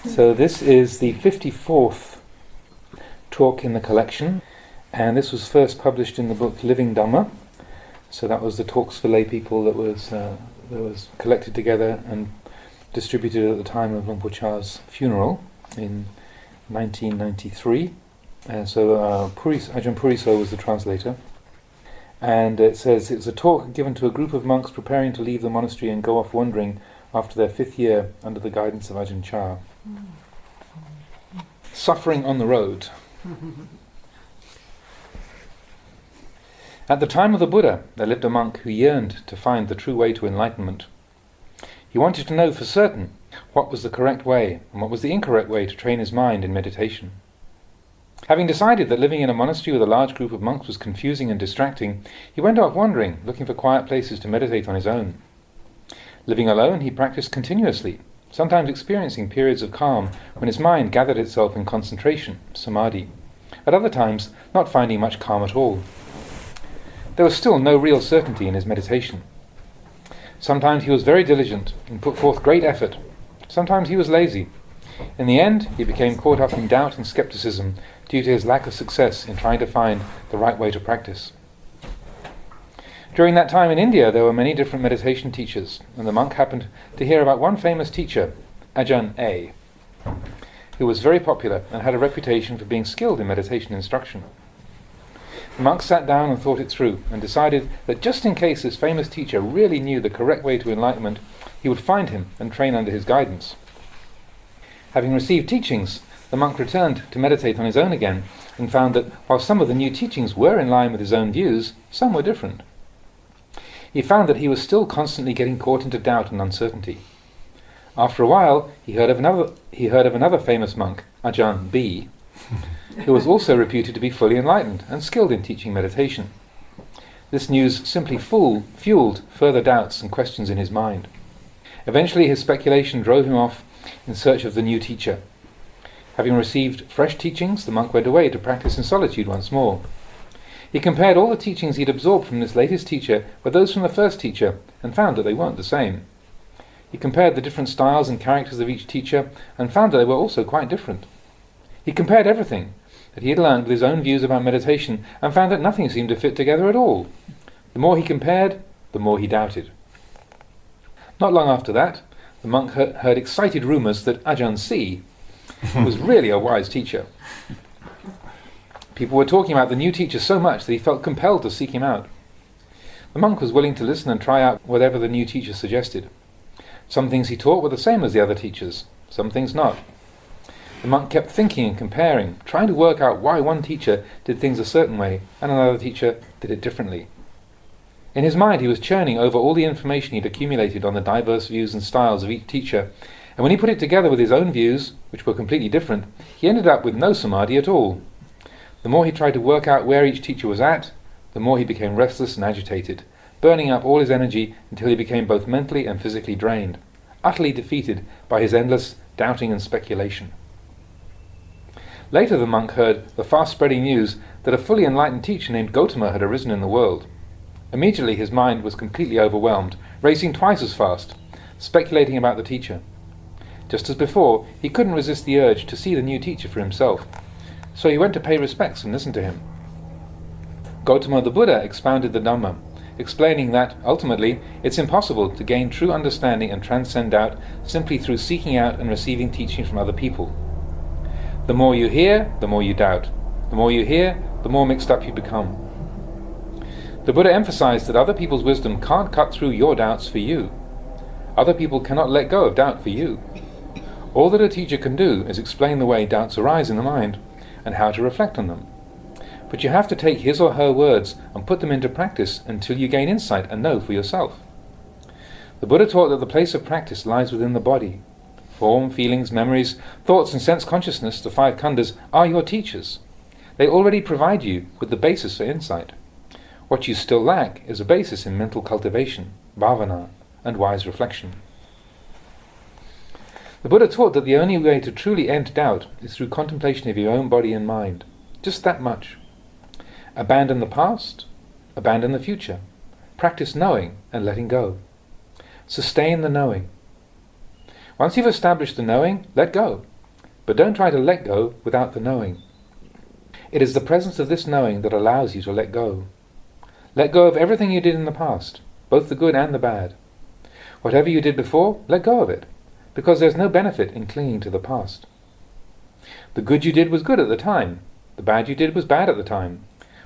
So this is the 54th talk in the collection, and this was first published in the book Living Dhamma. So that was the talks for lay people that was collected together and distributed at the time of Luang Por Chah's funeral in 1993. So Ajahn Puriso was the translator. And it says, it's a talk given to a group of monks preparing to leave the monastery and go off wandering after their 5th year under the guidance of Ajahn Chah. Suffering on the road. At the time of the Buddha, there lived a monk who yearned to find the true way to enlightenment. He wanted to know for certain what was the correct way and what was the incorrect way to train his mind in meditation. Having decided that living in a monastery with a large group of monks was confusing and distracting, he went off wandering, looking for quiet places to meditate on his own. Living alone, he practiced continuously, sometimes experiencing periods of calm when his mind gathered itself in concentration, samadhi. At other times, not finding much calm at all. There was still no real certainty in his meditation. Sometimes he was very diligent and put forth great effort. Sometimes he was lazy. In the end, he became caught up in doubt and skepticism due to his lack of success in trying to find the right way to practice. During that time in India, there were many different meditation teachers, and the monk happened to hear about one famous teacher, Ajahn A, who was very popular and had a reputation for being skilled in meditation instruction. The monk sat down and thought it through, and decided that just in case this famous teacher really knew the correct way to enlightenment, he would find him and train under his guidance. Having received teachings, the monk returned to meditate on his own again, and found that while some of the new teachings were in line with his own views, some were different. He found that he was still constantly getting caught into doubt and uncertainty. After a while, he heard of another famous monk, Ajahn B, who was also reputed to be fully enlightened and skilled in teaching meditation. This news simply fueled further doubts and questions in his mind. Eventually his speculation drove him off in search of the new teacher. Having received fresh teachings, the monk went away to practice in solitude once more. He compared all the teachings he'd absorbed from this latest teacher with those from the first teacher, and found that they weren't the same. He compared the different styles and characters of each teacher, and found that they were also quite different. He compared everything that he had learned with his own views about meditation, and found that nothing seemed to fit together at all. The more he compared, the more he doubted. Not long after that, the monk heard excited rumours that Ajahn C was really a wise teacher. People were talking about the new teacher so much that he felt compelled to seek him out. The monk was willing to listen and try out whatever the new teacher suggested. Some things he taught were the same as the other teachers, some things not. The monk kept thinking and comparing, trying to work out why one teacher did things a certain way and another teacher did it differently. In his mind he was churning over all the information he'd accumulated on the diverse views and styles of each teacher, and when he put it together with his own views, which were completely different, he ended up with no samadhi at all. The more he tried to work out where each teacher was at, the more he became restless and agitated, burning up all his energy until he became both mentally and physically drained, utterly defeated by his endless doubting and speculation. Later the monk heard the fast-spreading news that a fully enlightened teacher named Gautama had arisen in the world. Immediately his mind was completely overwhelmed, racing twice as fast, speculating about the teacher. Just as before, he couldn't resist the urge to see the new teacher for himself, so he went to pay respects and listen to him. Gautama the Buddha expounded the Dhamma, explaining that, ultimately, it's impossible to gain true understanding and transcend doubt simply through seeking out and receiving teaching from other people. The more you hear, the more you doubt. The more you hear, the more mixed up you become. The Buddha emphasized that other people's wisdom can't cut through your doubts for you. Other people cannot let go of doubt for you. All that a teacher can do is explain the way doubts arise in the mind, and how to reflect on them. But you have to take his or her words and put them into practice until you gain insight and know for yourself. The Buddha taught that the place of practice lies within the body. Form, feelings, memories, thoughts and sense consciousness, the 5 khandhas, are your teachers. They already provide you with the basis for insight. What you still lack is a basis in mental cultivation, bhavana, and wise reflection. The Buddha taught that the only way to truly end doubt is through contemplation of your own body and mind. Just that much. Abandon the past, abandon the future. Practice knowing and letting go. Sustain the knowing. Once you've established the knowing, let go but don't try to let go without the knowing. It is the presence of this knowing that allows you to let go. Let go of everything you did in the past, both the good and the bad. Whatever you did before, let go of it, because there's no benefit in clinging to the past. The good you did was good at the time. The bad you did was bad at the time.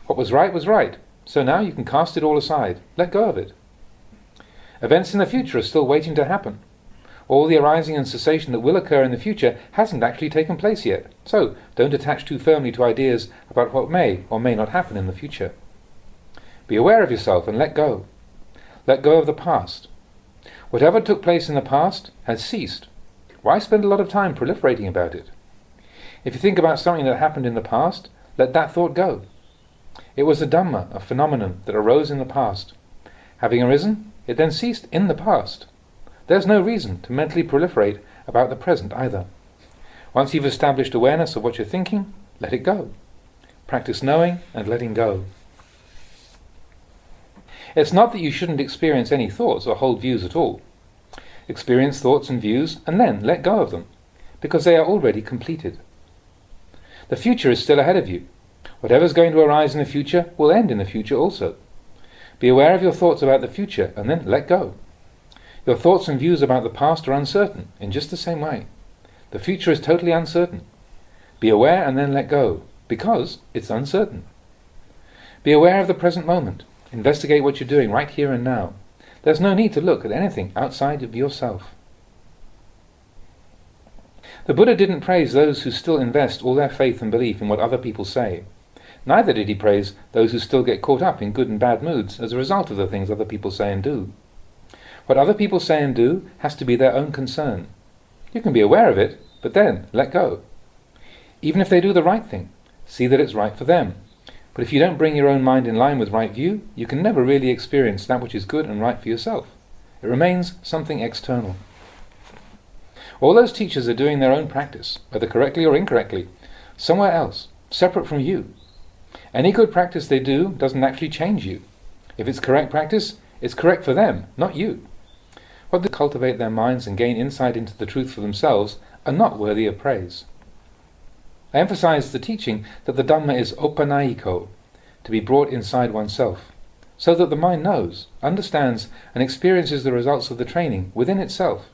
What was right, so now you can cast it all aside. Let go of it. Events in the future are still waiting to happen. All the arising and cessation that will occur in the future hasn't actually taken place yet, so don't attach too firmly to ideas about what may or may not happen in the future. Be aware of yourself and let go. Let go of the past. Whatever took place in the past has ceased. Why spend a lot of time proliferating about it? If you think about something that happened in the past, let that thought go. It was a Dhamma, a phenomenon that arose in the past. Having arisen, it then ceased in the past. There's no reason to mentally proliferate about the present either. Once you've established awareness of what you're thinking, let it go. Practice knowing and letting go. It's not that you shouldn't experience any thoughts or hold views at all. Experience thoughts and views and then let go of them, because they are already completed. The future is still ahead of you. Whatever's going to arise in the future will end in the future also. Be aware of your thoughts about the future and then let go. Your thoughts and views about the past are uncertain in just the same way. The future is totally uncertain. Be aware and then let go, because it's uncertain. Be aware of the present moment. Investigate what you're doing right here and now. There's no need to look at anything outside of yourself. The Buddha didn't praise those who still invest all their faith and belief in what other people say. Neither did he praise those who still get caught up in good and bad moods as a result of the things other people say and do. What other people say and do has to be their own concern. You can be aware of it, but then let go. Even if they do the right thing, see that it's right for them. But if you don't bring your own mind in line with right view, you can never really experience that which is good and right for yourself. It remains something external. All those teachers are doing their own practice, whether correctly or incorrectly, somewhere else, separate from you. Any good practice they do doesn't actually change you. If it's correct practice, it's correct for them, not you. What they cultivate their minds and gain insight into the truth for themselves are not worthy of praise. I emphasize the teaching that the Dhamma is opanayiko, to be brought inside oneself, so that the mind knows, understands, and experiences the results of the training within itself.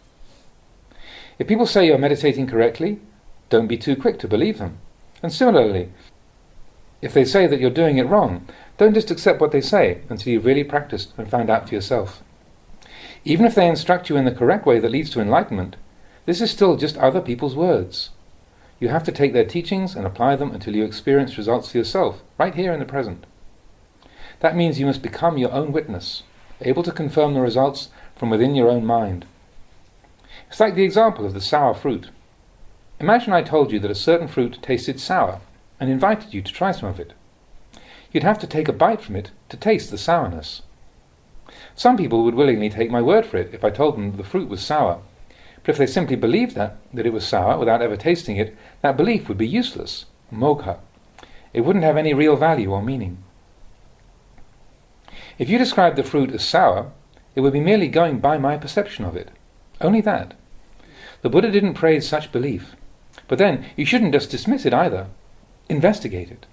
If people say you're meditating correctly, don't be too quick to believe them. And similarly, if they say that you're doing it wrong, don't just accept what they say until you've really practiced and found out for yourself. Even if they instruct you in the correct way that leads to enlightenment, this is still just other people's words. You have to take their teachings and apply them until you experience results for yourself, right here in the present. That means you must become your own witness, able to confirm the results from within your own mind. It's like the example of the sour fruit. Imagine I told you that a certain fruit tasted sour and invited you to try some of it. You'd have to take a bite from it to taste the sourness. Some people would willingly take my word for it if I told them that the fruit was sour. But if they simply believed that it was sour without ever tasting it, that belief would be useless, mogha. It wouldn't have any real value or meaning. If you described the fruit as sour, it would be merely going by my perception of it. Only that. The Buddha didn't praise such belief. But then, you shouldn't just dismiss it either. Investigate it.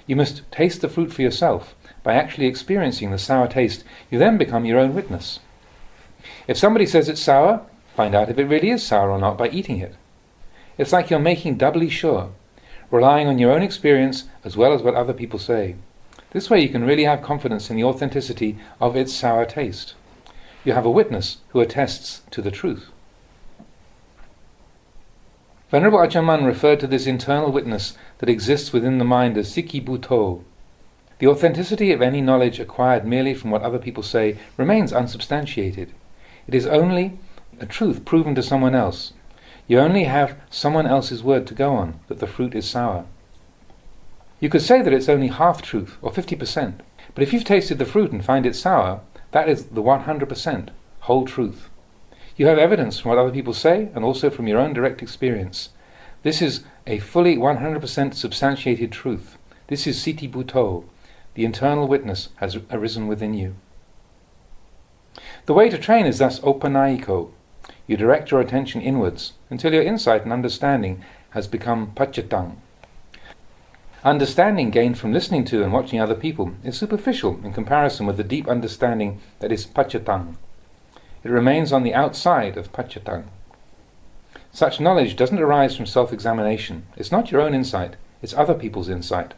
You must taste the fruit for yourself. By actually experiencing the sour taste, you then become your own witness. If somebody says it's sour, find out if it really is sour or not by eating it. It's like you're making doubly sure, relying on your own experience as well as what other people say. This way you can really have confidence in the authenticity of its sour taste. You have a witness who attests to the truth. Venerable Ajahn Chah referred to this internal witness that exists within the mind as Sikhi Bhutto. The authenticity of any knowledge acquired merely from what other people say remains unsubstantiated. It is only a truth proven to someone else. You only have someone else's word to go on, that the fruit is sour. You could say that it's only half truth, or 50%, but if you've tasted the fruit and find it sour, that is the 100% whole truth. You have evidence from what other people say, and also from your own direct experience. This is a fully 100% substantiated truth. This is Siti Bhutto. The internal witness has arisen within you. The way to train is thus opanayiko. You direct your attention inwards until your insight and understanding has become pachatang. Understanding gained from listening to and watching other people is superficial in comparison with the deep understanding that is pachatang. It remains on the outside of pachatang. Such knowledge doesn't arise from self-examination. It's not your own insight, it's other people's insight.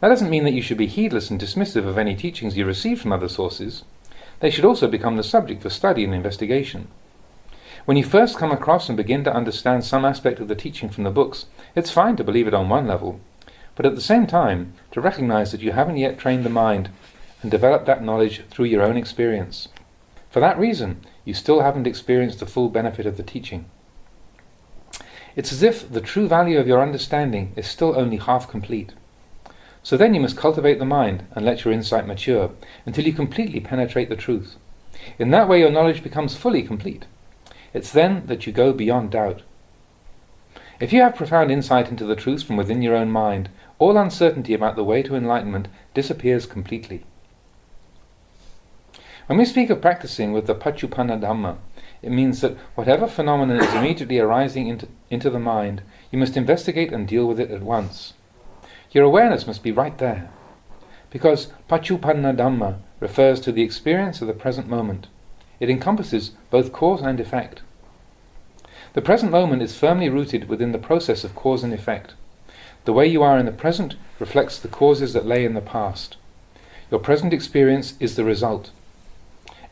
That doesn't mean that you should be heedless and dismissive of any teachings you receive from other sources. They should also become the subject for study and investigation. When you first come across and begin to understand some aspect of the teaching from the books, it's fine to believe it on one level, but at the same time to recognize that you haven't yet trained the mind and developed that knowledge through your own experience. For that reason, you still haven't experienced the full benefit of the teaching. It's as if the true value of your understanding is still only half complete. So then you must cultivate the mind and let your insight mature until you completely penetrate the truth. In that way your knowledge becomes fully complete. It's then that you go beyond doubt. If you have profound insight into the truth from within your own mind, all uncertainty about the way to enlightenment disappears completely. When we speak of practicing with the Paccuppanna Dhamma, it means that whatever phenomenon is immediately arising into the mind, you must investigate and deal with it at once. Your awareness must be right there, because Paccuppanna Dhamma refers to the experience of the present moment. It encompasses both cause and effect. The present moment is firmly rooted within the process of cause and effect. The way you are in the present reflects the causes that lay in the past. Your present experience is the result.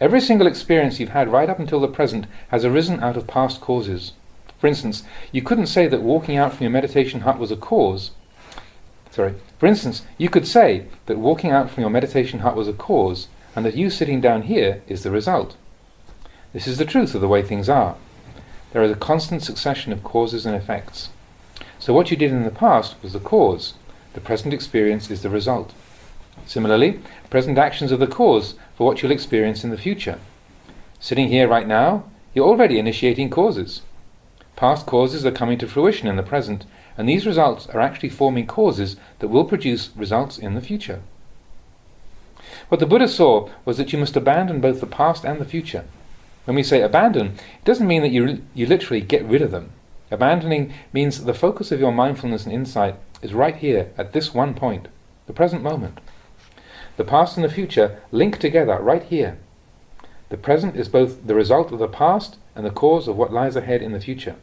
Every single experience you've had right up until the present has arisen out of past causes. For instance, you couldn't say that walking out from your meditation hut was a cause. You could say that walking out from your meditation hut was a cause, and that you sitting down here is the result. This is the truth of the way things are. There is a constant succession of causes and effects. So what you did in the past was the cause. The present experience is the result. Similarly, present actions are the cause for what you'll experience in the future. Sitting here right now, you're already initiating causes. Past causes are coming to fruition in the present, and these results are actually forming causes that will produce results in the future. What the Buddha saw was that you must abandon both the past and the future. When we say abandon, it doesn't mean that you literally get rid of them. Abandoning means that the focus of your mindfulness and insight is right here at this one point, the present moment. The past and the future link together right here. The present is both the result of the past and the cause of what lies ahead in the future.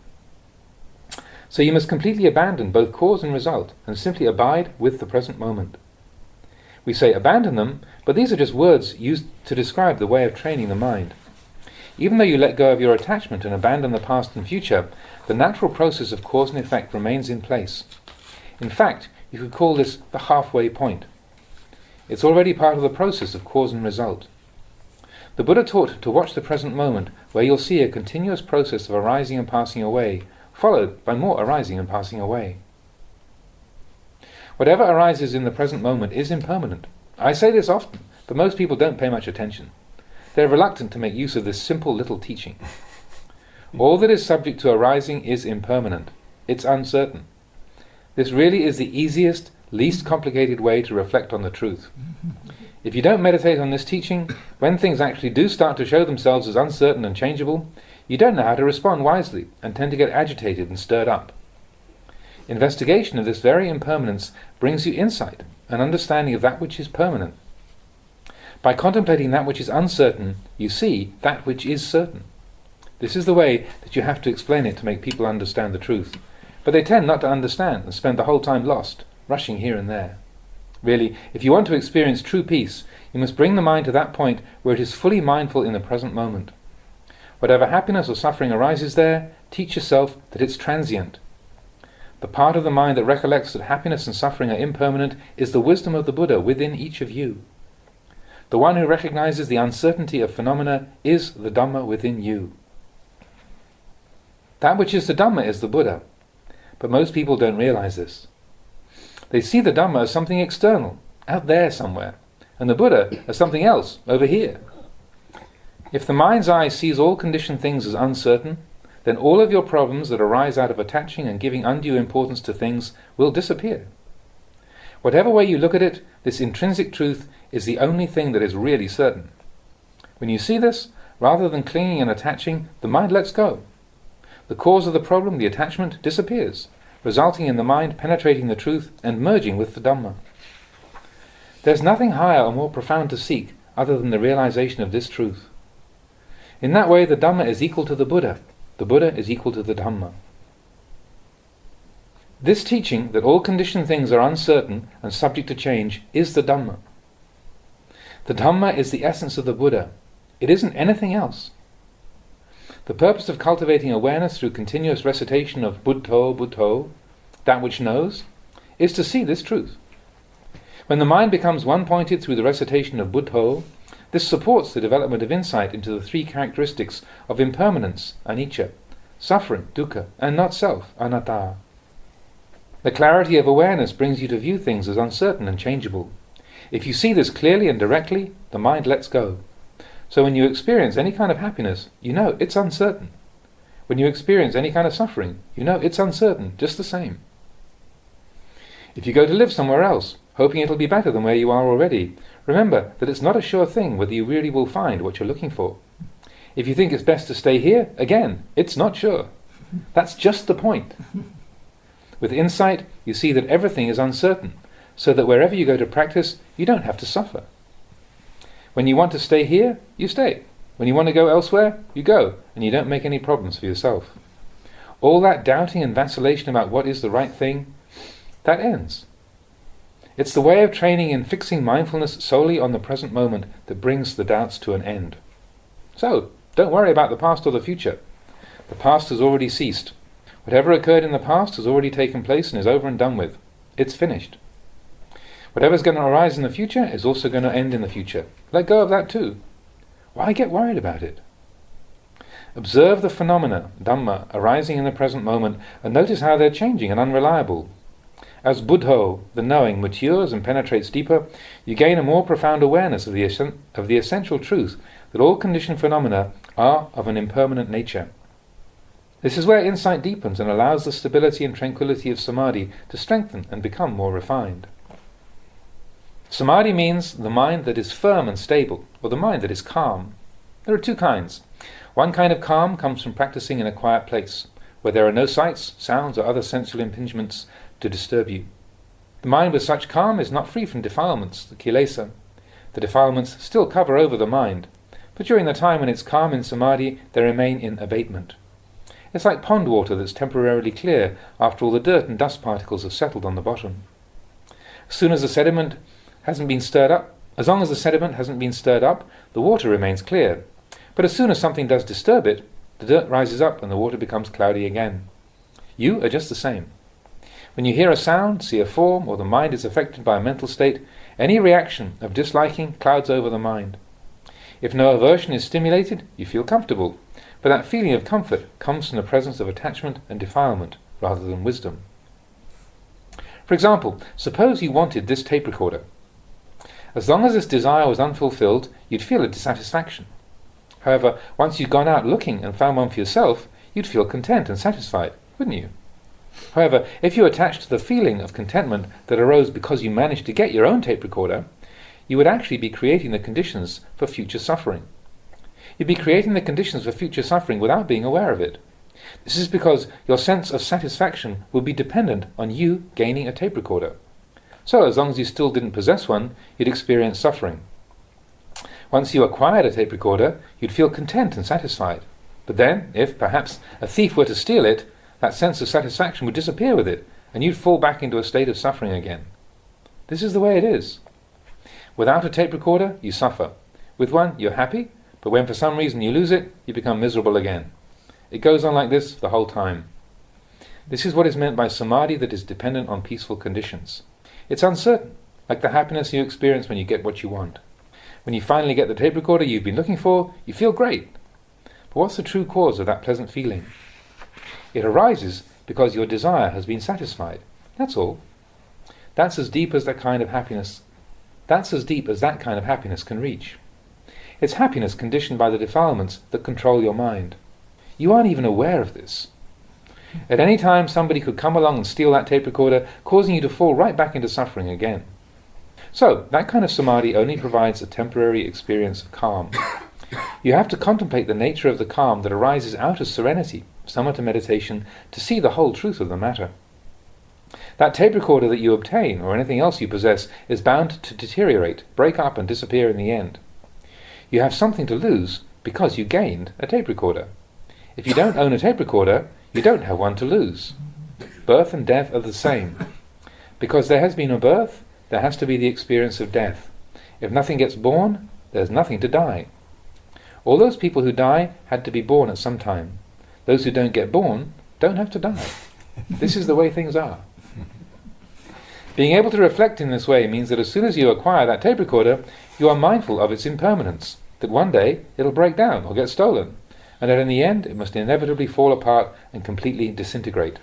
So you must completely abandon both cause and result and simply abide with the present moment. We say abandon them, but these are just words used to describe the way of training the mind. Even though you let go of your attachment and abandon the past and future, the natural process of cause and effect remains in place. In fact, you could call this the halfway point. It's already part of the process of cause and result. The Buddha taught to watch the present moment, where you'll see a continuous process of arising and passing away, followed by more arising and passing away. Whatever arises in the present moment is impermanent. I say this often, but most people don't pay much attention. They're reluctant to make use of this simple little teaching. All that is subject to arising is impermanent. It's uncertain. This really is the easiest, least complicated way to reflect on the truth. If you don't meditate on this teaching, when things actually do start to show themselves as uncertain and changeable, you don't know how to respond wisely and tend to get agitated and stirred up. Investigation of this very impermanence brings you insight, an understanding of that which is permanent. By contemplating that which is uncertain, you see that which is certain. This is the way that you have to explain it to make people understand the truth. But they tend not to understand and spend the whole time lost, rushing here and there. Really, if you want to experience true peace, you must bring the mind to that point where it is fully mindful in the present moment. Whatever happiness or suffering arises there, teach yourself that it's transient. The part of the mind that recollects that happiness and suffering are impermanent is the wisdom of the Buddha within each of you. The one who recognizes the uncertainty of phenomena is the Dhamma within you. That which is the Dhamma is the Buddha, but most people don't realize this. They see the Dhamma as something external, out there somewhere, and the Buddha as something else, over here. If the mind's eye sees all conditioned things as uncertain, then all of your problems that arise out of attaching and giving undue importance to things will disappear. Whatever way you look at it, this intrinsic truth is the only thing that is really certain. When you see this, rather than clinging and attaching, the mind lets go. the cause of the problem, the attachment, disappears, resulting in the mind penetrating the truth and merging with the Dhamma. There's nothing higher or more profound to seek other than the realization of this truth. In that way, the Dhamma is equal to the Buddha is equal to the Dhamma. This teaching that all conditioned things are uncertain and subject to change is the Dhamma. The Dhamma is the essence of the Buddha. It isn't anything else. The purpose of cultivating awareness through continuous recitation of Buddho, Buddho, that which knows, is to see this truth. When the mind becomes one-pointed through the recitation of Buddho, this supports the development of insight into the three characteristics of impermanence, anicca, suffering, dukkha, and not self, anatta. The clarity of awareness brings you to view things as uncertain and changeable. If you see this clearly and directly, the mind lets go. So when you experience any kind of happiness, you know it's uncertain. When you experience any kind of suffering, you know it's uncertain, just the same. If you go to live somewhere else, hoping it'll be better than where you are already, remember that it's not a sure thing whether you really will find what you're looking for. If you think it's best to stay here, again, it's not sure. That's just the point. With insight, you see that everything is uncertain, so that wherever you go to practice, you don't have to suffer. When you want to stay here, you stay. When you want to go elsewhere, you go, and you don't make any problems for yourself. All that doubting and vacillation about what is the right thing, that ends. It's the way of training in fixing mindfulness solely on the present moment that brings the doubts to an end. So, don't worry about the past or the future. The past has already ceased. Whatever occurred in the past has already taken place and is over and done with. It's finished. Whatever's going to arise in the future is also going to end in the future. Let go of that too. Why get worried about it? Observe the phenomena, Dhamma, arising in the present moment and notice how they're changing and unreliable. As Buddho, the knowing, matures and penetrates deeper, you gain a more profound awareness of the essential truth that all conditioned phenomena are of an impermanent nature. This is where insight deepens and allows the stability and tranquility of samadhi to strengthen and become more refined. Samadhi means the mind that is firm and stable, or the mind that is calm. There are two kinds. One kind of calm comes from practicing in a quiet place, where there are no sights, sounds, or other sensual impingements to disturb you. The mind with such calm is not free from defilements, the kilesa. The defilements still cover over the mind, but during the time when it's calm in samadhi, they remain in abatement. It's like pond water that's temporarily clear after all the dirt and dust particles have settled on the bottom. As long as the sediment hasn't been stirred up, the water remains clear. But as soon as something does disturb it, the dirt rises up and the water becomes cloudy again. You are just the same. When you hear a sound, see a form, or the mind is affected by a mental state, any reaction of disliking clouds over the mind. If no aversion is stimulated, you feel comfortable, but that feeling of comfort comes from the presence of attachment and defilement rather than wisdom. For example, suppose you wanted this tape recorder. As long as this desire was unfulfilled, you'd feel a dissatisfaction. However, once you'd gone out looking and found one for yourself, you'd feel content and satisfied, wouldn't you? However, if you attached to the feeling of contentment that arose because you managed to get your own tape recorder, you would actually be creating the conditions for future suffering. You'd be creating the conditions for future suffering without being aware of it. This is because your sense of satisfaction would be dependent on you gaining a tape recorder. So as long as you still didn't possess one, you'd experience suffering. Once you acquired a tape recorder, you'd feel content and satisfied. But then, if perhaps a thief were to steal it, that sense of satisfaction would disappear with it, and you'd fall back into a state of suffering again. This is the way it is. Without a tape recorder, you suffer. With one, you're happy, but when for some reason you lose it, you become miserable again. It goes on like this the whole time. This is what is meant by samadhi that is dependent on peaceful conditions. It's uncertain, like the happiness you experience when you get what you want. When you finally get the tape recorder you've been looking for, you feel great. But what's the true cause of that pleasant feeling? It arises because your desire has been satisfied. That's all. That's as deep as that kind of happiness can reach. It's happiness conditioned by the defilements that control your mind. You aren't even aware of this. At any time somebody could come along and steal that tape recorder, causing you to fall right back into suffering again. So, that kind of samadhi only provides a temporary experience of calm. You have to contemplate the nature of the calm that arises out of serenity, samatha meditation, to see the whole truth of the matter. That tape recorder that you obtain, or anything else you possess, is bound to deteriorate, break up and disappear in the end. You have something to lose because you gained a tape recorder. If you don't own a tape recorder, you don't have one to lose. Birth and death are the same. Because there has been a birth, there has to be the experience of death. If nothing gets born, there's nothing to die. All those people who die had to be born at some time. Those who don't get born don't have to die. This is the way things are. Being able to reflect in this way means that as soon as you acquire that tape recorder, you are mindful of its impermanence, that one day it'll break down or get stolen, and that in the end it must inevitably fall apart and completely disintegrate.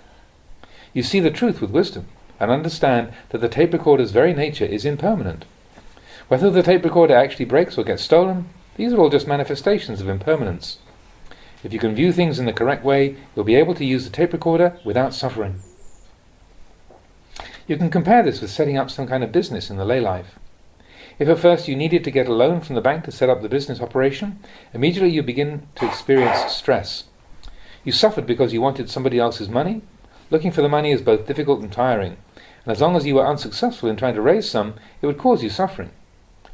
You see the truth with wisdom, and understand that the tape recorder's very nature is impermanent. Whether the tape recorder actually breaks or gets stolen, these are all just manifestations of impermanence. If you can view things in the correct way, you'll be able to use the tape recorder without suffering. You can compare this with setting up some kind of business in the lay life. If at first you needed to get a loan from the bank to set up the business operation, immediately you begin to experience stress. You suffered because you wanted somebody else's money. Looking for the money is both difficult and tiring, and as long as you were unsuccessful in trying to raise some, it would cause you suffering.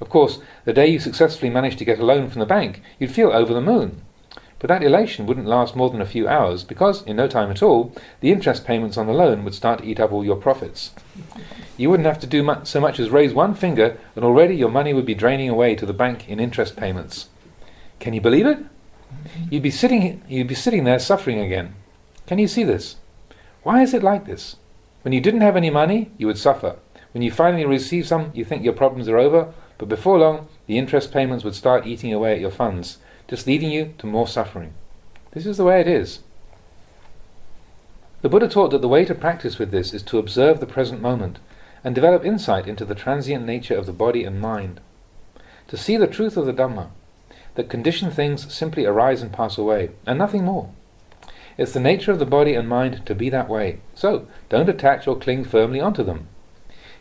Of course, the day you successfully managed to get a loan from the bank, you'd feel over the moon. But that elation wouldn't last more than a few hours, because, in no time at all, the interest payments on the loan would start to eat up all your profits. You wouldn't have to do so much as raise one finger, and already your money would be draining away to the bank in interest payments. Can you believe it? You'd be sitting there suffering again. Can you see this? Why is it like this? When you didn't have any money, you would suffer. When you finally receive some, you think your problems are over, but before long, the interest payments would start eating away at your funds, just leading you to more suffering. This is the way it is. The Buddha taught that the way to practice with this is to observe the present moment and develop insight into the transient nature of the body and mind. To see the truth of the Dhamma, that conditioned things simply arise and pass away, and nothing more. It's the nature of the body and mind to be that way, so don't attach or cling firmly onto them.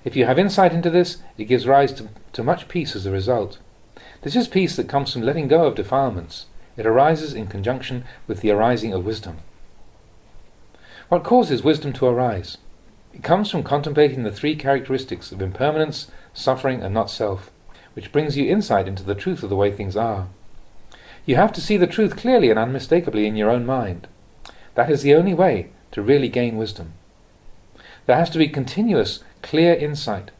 If you have insight into this, it gives rise to much peace as a result. This is peace that comes from letting go of defilements. It arises in conjunction with the arising of wisdom. What causes wisdom to arise? It comes from contemplating the three characteristics of impermanence, suffering, and not-self, which brings you insight into the truth of the way things are. You have to see the truth clearly and unmistakably in your own mind. That is the only way to really gain wisdom. There has to be continuous, clear insight.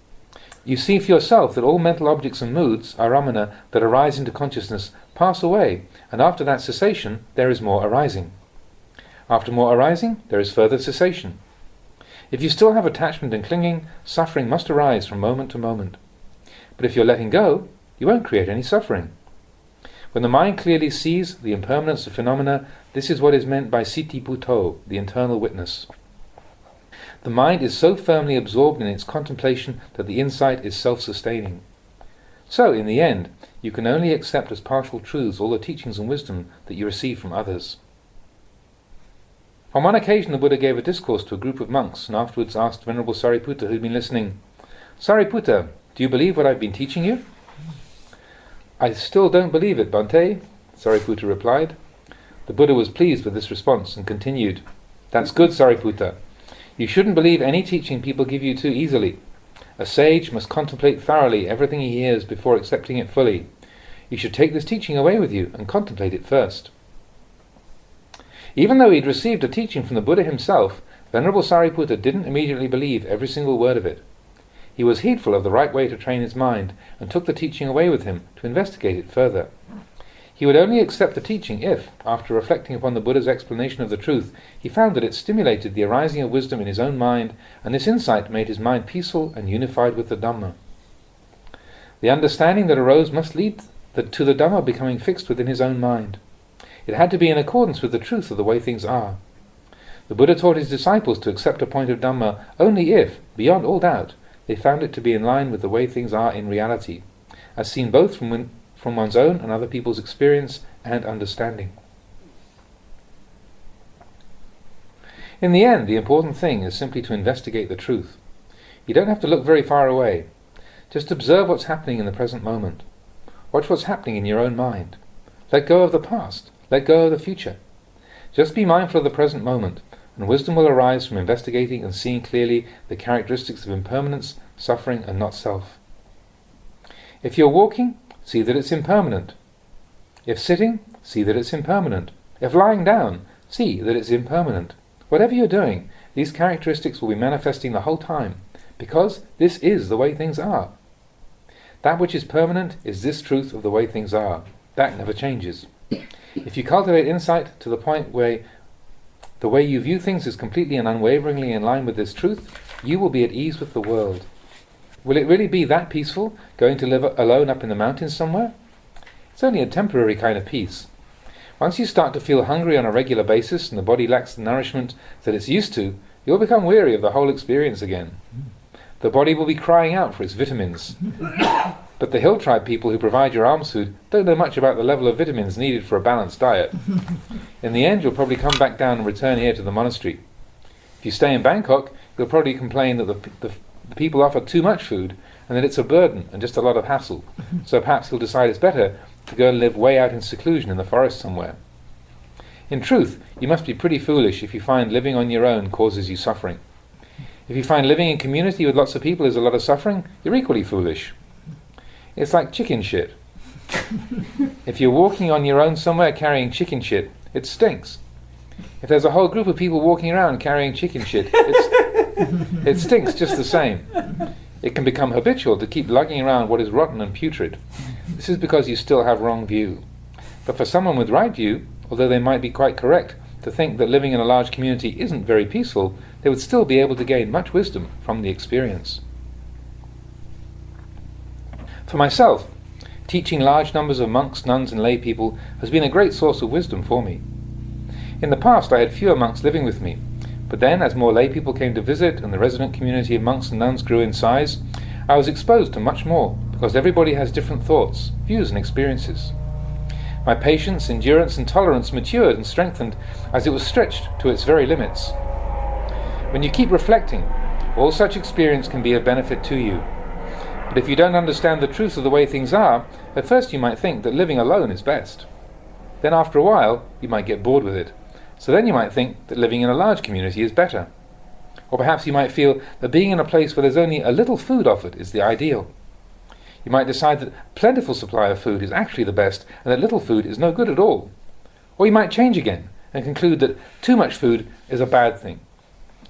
You see for yourself that all mental objects and moods, aramana, that arise into consciousness pass away, and after that cessation there is more arising. After more arising, there is further cessation. If you still have attachment and clinging, suffering must arise from moment to moment. But if you're letting go, you won't create any suffering. When the mind clearly sees the impermanence of phenomena, this is what is meant by siti buddho, the internal witness. The mind is so firmly absorbed in its contemplation that the insight is self-sustaining. So, in the end, you can only accept as partial truths all the teachings and wisdom that you receive from others. On one occasion the Buddha gave a discourse to a group of monks and afterwards asked Venerable Sariputta, who had been listening, "Sariputta, do you believe what I've been teaching you?" "I still don't believe it, Bhante," Sariputta replied. The Buddha was pleased with this response and continued, "That's good, Sariputta. You shouldn't believe any teaching people give you too easily. A sage must contemplate thoroughly everything he hears before accepting it fully. You should take this teaching away with you and contemplate it first." Even though he'd received a teaching from the Buddha himself, Venerable Sariputta didn't immediately believe every single word of it. He was heedful of the right way to train his mind and took the teaching away with him to investigate it further. He would only accept the teaching if, after reflecting upon the Buddha's explanation of the truth, he found that it stimulated the arising of wisdom in his own mind, and this insight made his mind peaceful and unified with the Dhamma. The understanding that arose must lead to the Dhamma becoming fixed within his own mind. It had to be in accordance with the truth of the way things are. The Buddha taught his disciples to accept a point of Dhamma only if, beyond all doubt, they found it to be in line with the way things are in reality, as seen both from one's own and other people's experience and understanding. In the end, the important thing is simply to investigate the truth. You don't have to look very far away. Just observe what's happening in the present moment. Watch what's happening in your own mind. Let go of the past. Let go of the future. Just be mindful of the present moment, and wisdom will arise from investigating and seeing clearly the characteristics of impermanence, suffering, and not self. If you're walking, see that it's impermanent. If sitting, see that it's impermanent. If lying down, see that it's impermanent. Whatever you're doing, these characteristics will be manifesting the whole time, because this is the way things are. That which is permanent is this truth of the way things are. That never changes. If you cultivate insight to the point where the way you view things is completely and unwaveringly in line with this truth, you will be at ease with the world. Will it really be that peaceful, going to live alone up in the mountains somewhere? It's only a temporary kind of peace. Once you start to feel hungry on a regular basis and the body lacks the nourishment that it's used to, you'll become weary of the whole experience again. The body will be crying out for its vitamins. But the hill tribe people who provide your alms food don't know much about the level of vitamins needed for a balanced diet. In the end, you'll probably come back down and return here to the monastery. If you stay in Bangkok, you'll probably complain that the people offer too much food and that it's a burden and just a lot of hassle. So perhaps you'll decide it's better to go and live way out in seclusion in the forest somewhere. In truth, you must be pretty foolish if you find living on your own causes you suffering. If you find living in community with lots of people is a lot of suffering, you're equally foolish. It's like chicken shit. If you're walking on your own somewhere carrying chicken shit, it stinks. If there's a whole group of people walking around carrying chicken shit, it stinks just the same. It can become habitual to keep lugging around what is rotten and putrid. This is because you still have wrong view. But for someone with right view, although they might be quite correct to think that living in a large community isn't very peaceful, they would still be able to gain much wisdom from the experience. For myself, teaching large numbers of monks, nuns and lay people has been a great source of wisdom for me. In the past I had fewer monks living with me, but then as more lay people came to visit and the resident community of monks and nuns grew in size, I was exposed to much more, because everybody has different thoughts, views and experiences. My patience, endurance and tolerance matured and strengthened as it was stretched to its very limits. When you keep reflecting, all such experience can be of benefit to you. But if you don't understand the truth of the way things are, at first you might think that living alone is best. Then after a while, you might get bored with it. So then you might think that living in a large community is better. Or perhaps you might feel that being in a place where there's only a little food offered is the ideal. You might decide that a plentiful supply of food is actually the best and that little food is no good at all. Or you might change again and conclude that too much food is a bad thing.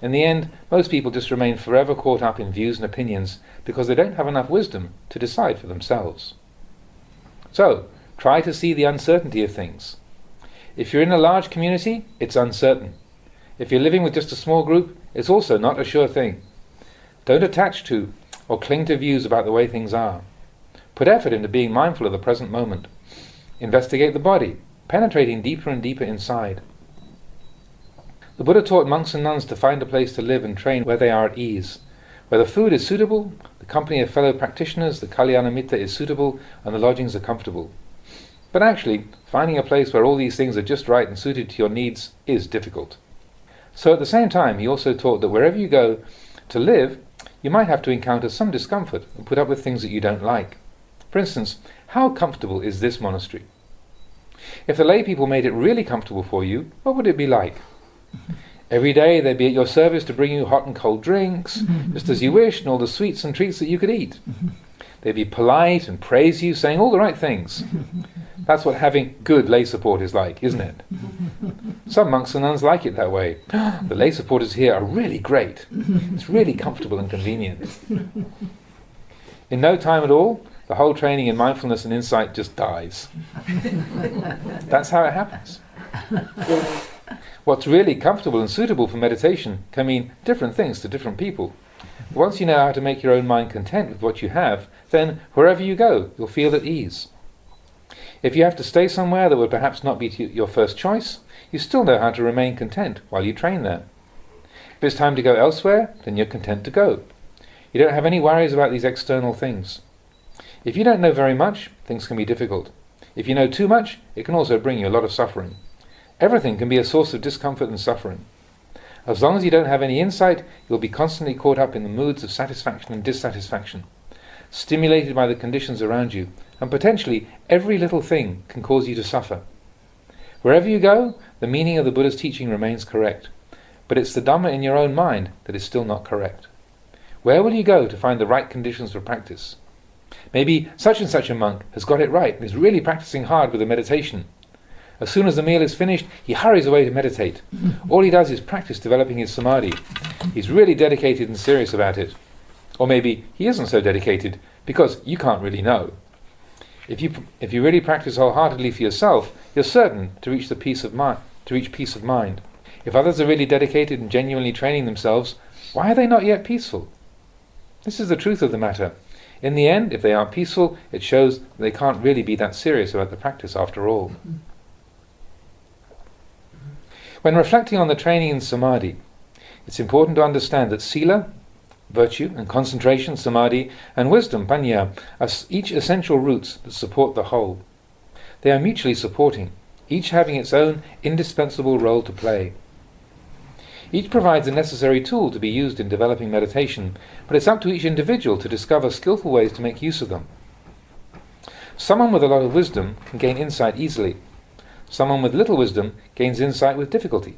In the end, most people just remain forever caught up in views and opinions because they don't have enough wisdom to decide for themselves. So, try to see the uncertainty of things. If you're in a large community, it's uncertain. If you're living with just a small group, it's also not a sure thing. Don't attach to or cling to views about the way things are. Put effort into being mindful of the present moment. Investigate the body, penetrating deeper and deeper inside. The Buddha taught monks and nuns to find a place to live and train where they are at ease, where the food is suitable, the company of fellow practitioners, the Kalyanamitta is suitable, and the lodgings are comfortable. But actually, finding a place where all these things are just right and suited to your needs is difficult. So at the same time, he also taught that wherever you go to live, you might have to encounter some discomfort and put up with things that you don't like. For instance, how comfortable is this monastery? If the lay people made it really comfortable for you, what would it be like? Every day they'd be at your service to bring you hot and cold drinks, just as you wish, and all the sweets and treats that you could eat. They'd be polite and praise you, saying all the right things. That's what having good lay support is like, isn't it? Some monks and nuns like it that way. The lay supporters here are really great. It's really comfortable and convenient. In no time at all, the whole training in mindfulness and insight just dies. That's how it happens. What's really comfortable and suitable for meditation can mean different things to different people. Once you know how to make your own mind content with what you have, then wherever you go, you'll feel at ease. If you have to stay somewhere that would perhaps not be your first choice, you still know how to remain content while you train there. If it's time to go elsewhere, then you're content to go. You don't have any worries about these external things. If you don't know very much, things can be difficult. If you know too much, it can also bring you a lot of suffering. Everything can be a source of discomfort and suffering. As long as you don't have any insight, you'll be constantly caught up in the moods of satisfaction and dissatisfaction, stimulated by the conditions around you, and potentially every little thing can cause you to suffer. Wherever you go, the meaning of the Buddha's teaching remains correct, but it's the Dhamma in your own mind that is still not correct. Where will you go to find the right conditions for practice? Maybe such and such a monk has got it right and is really practicing hard with the meditation. As soon as the meal is finished, he hurries away to meditate. All he does is practice developing his samadhi. He's really dedicated and serious about it. Or maybe he isn't so dedicated, because you can't really know. If you really practice wholeheartedly for yourself, you're certain to reach peace of mind. If others are really dedicated and genuinely training themselves, why are they not yet peaceful? This is the truth of the matter. In the end, if they aren't peaceful, it shows that they can't really be that serious about the practice after all. When reflecting on the training in samadhi, it's important to understand that sila, virtue, and concentration, samadhi, and wisdom, panya, are each essential roots that support the whole. They are mutually supporting, each having its own indispensable role to play. Each provides a necessary tool to be used in developing meditation, but it's up to each individual to discover skillful ways to make use of them. Someone with a lot of wisdom can gain insight easily. Someone with little wisdom gains insight with difficulty.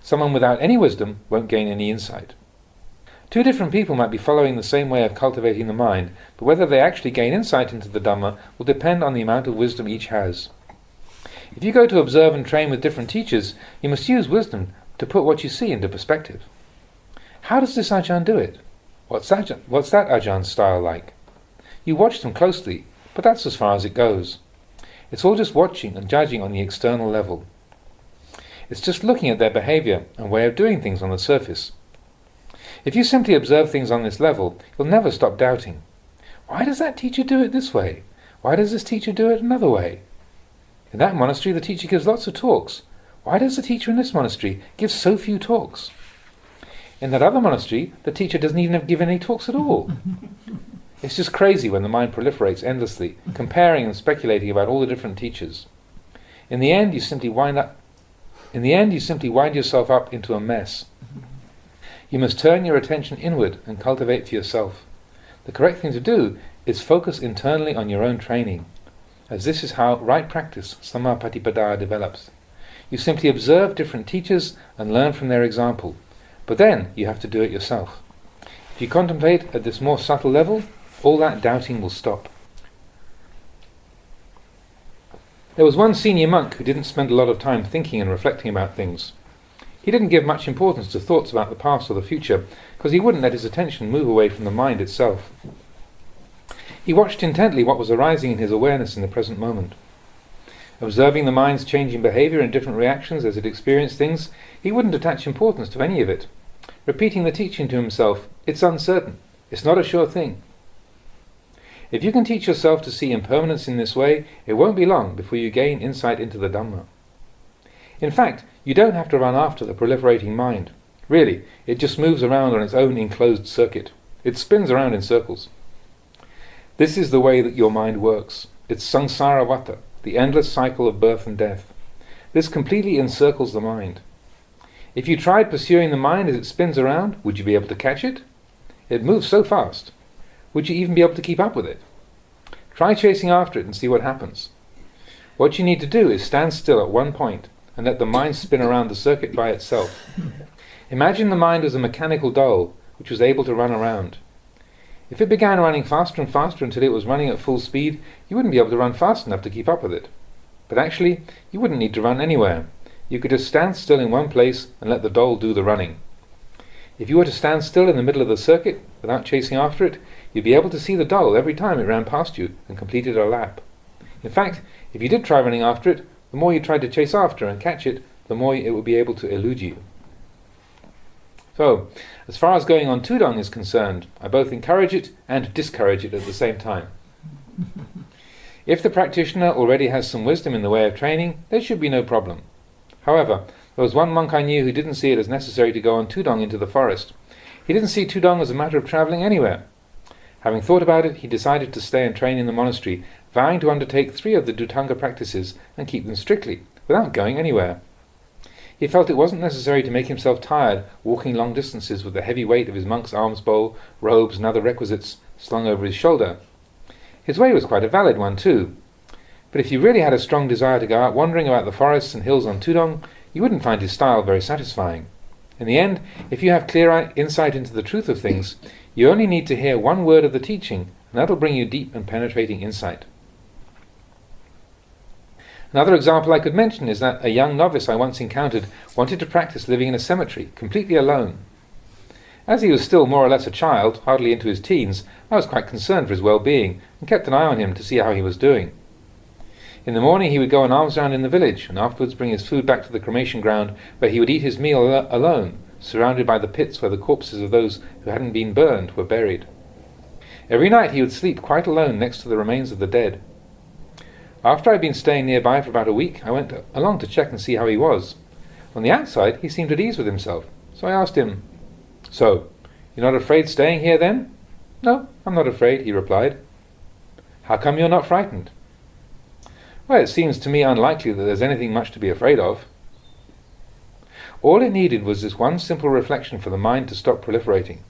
Someone without any wisdom won't gain any insight. Two different people might be following the same way of cultivating the mind, but whether they actually gain insight into the Dhamma will depend on the amount of wisdom each has. If you go to observe and train with different teachers, you must use wisdom to put what you see into perspective. How does this Ajahn do it? What's that Ajahn style like? You watch them closely, but that's as far as it goes. It's all just watching and judging on the external level. It's just looking at their behavior and way of doing things on the surface. If you simply observe things on this level, you'll never stop doubting. Why does that teacher do it this way? Why does this teacher do it another way? In that monastery, the teacher gives lots of talks. Why does the teacher in this monastery give so few talks? In that other monastery, the teacher doesn't even give any talks at all. It's just crazy when the mind proliferates endlessly, comparing and speculating about all the different teachers. In the end, you simply wind yourself up into a mess. You must turn your attention inward and cultivate for yourself. The correct thing to do is focus internally on your own training, as this is how right practice, samapatipada, develops. You simply observe different teachers and learn from their example, but then you have to do it yourself. If you contemplate at this more subtle level, all that doubting will stop. There was one senior monk who didn't spend a lot of time thinking and reflecting about things. He didn't give much importance to thoughts about the past or the future, because he wouldn't let his attention move away from the mind itself. He watched intently what was arising in his awareness in the present moment. Observing the mind's changing behavior and different reactions as it experienced things, he wouldn't attach importance to any of it, repeating the teaching to himself, "It's uncertain, it's not a sure thing." If you can teach yourself to see impermanence in this way, it won't be long before you gain insight into the Dhamma. In fact, you don't have to run after the proliferating mind. Really, it just moves around on its own enclosed circuit. It spins around in circles. This is the way that your mind works. It's samsara vata, the endless cycle of birth and death. This completely encircles the mind. If you tried pursuing the mind as it spins around, would you be able to catch it? It moves so fast. Would you even be able to keep up with it? Try chasing after it and see what happens. What you need to do is stand still at one point and let the mind spin around the circuit by itself. Imagine the mind as a mechanical doll which was able to run around. If it began running faster and faster until it was running at full speed, you wouldn't be able to run fast enough to keep up with it. But actually, you wouldn't need to run anywhere. You could just stand still in one place and let the doll do the running. If you were to stand still in the middle of the circuit without chasing after it, you'd be able to see the doll every time it ran past you and completed a lap. In fact, if you did try running after it, the more you tried to chase after and catch it, the more it would be able to elude you. So, as far as going on Tudong is concerned, I both encourage it and discourage it at the same time. If the practitioner already has some wisdom in the way of training, there should be no problem. However, there was one monk I knew who didn't see it as necessary to go on Tudong into the forest. He didn't see Tudong as a matter of travelling anywhere. Having thought about it, he decided to stay and train in the monastery, vowing to undertake 3 of the Dhutanga practices and keep them strictly, without going anywhere. He felt it wasn't necessary to make himself tired walking long distances with the heavy weight of his monk's alms bowl, robes and other requisites slung over his shoulder. His way was quite a valid one too. But if you really had a strong desire to go out wandering about the forests and hills on Tudong, you wouldn't find his style very satisfying. In the end, if you have clear insight into the truth of things, you only need to hear one word of the teaching, and that'll bring you deep and penetrating insight. Another example I could mention is that a young novice I once encountered wanted to practice living in a cemetery, completely alone. As he was still more or less a child, hardly into his teens, I was quite concerned for his well-being, and kept an eye on him to see how he was doing. In the morning he would go an alms round in the village, and afterwards bring his food back to the cremation ground, where he would eat his meal alone, surrounded by the pits where the corpses of those who hadn't been burned were buried. Every night he would sleep quite alone next to the remains of the dead. After I'd been staying nearby for about a week, I went along to check and see how he was. On the outside, he seemed at ease with himself, so I asked him, "So, you're not afraid staying here then?" "No, I'm not afraid," he replied. "How come you're not frightened?" "Well, it seems to me unlikely that there's anything much to be afraid of." All it needed was this one simple reflection for the mind to stop proliferating.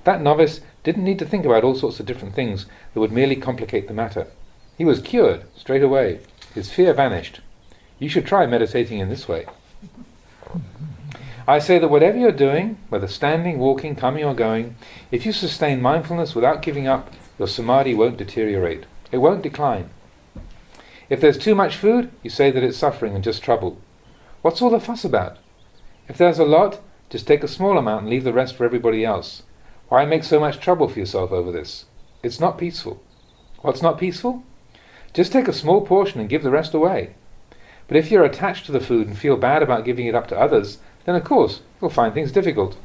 That novice didn't need to think about all sorts of different things that would merely complicate the matter. He was cured straight away. His fear vanished. You should try meditating in this way. I say that whatever you're doing, whether standing, walking, coming or going, if you sustain mindfulness without giving up, your samadhi won't deteriorate. It won't decline. If there's too much food, you say that it's suffering and just trouble. What's all the fuss about? If there's a lot, just take a small amount and leave the rest for everybody else. Why make so much trouble for yourself over this? It's not peaceful. What's not peaceful? Just take a small portion and give the rest away. But if you're attached to the food and feel bad about giving it up to others, then of course you'll find things difficult.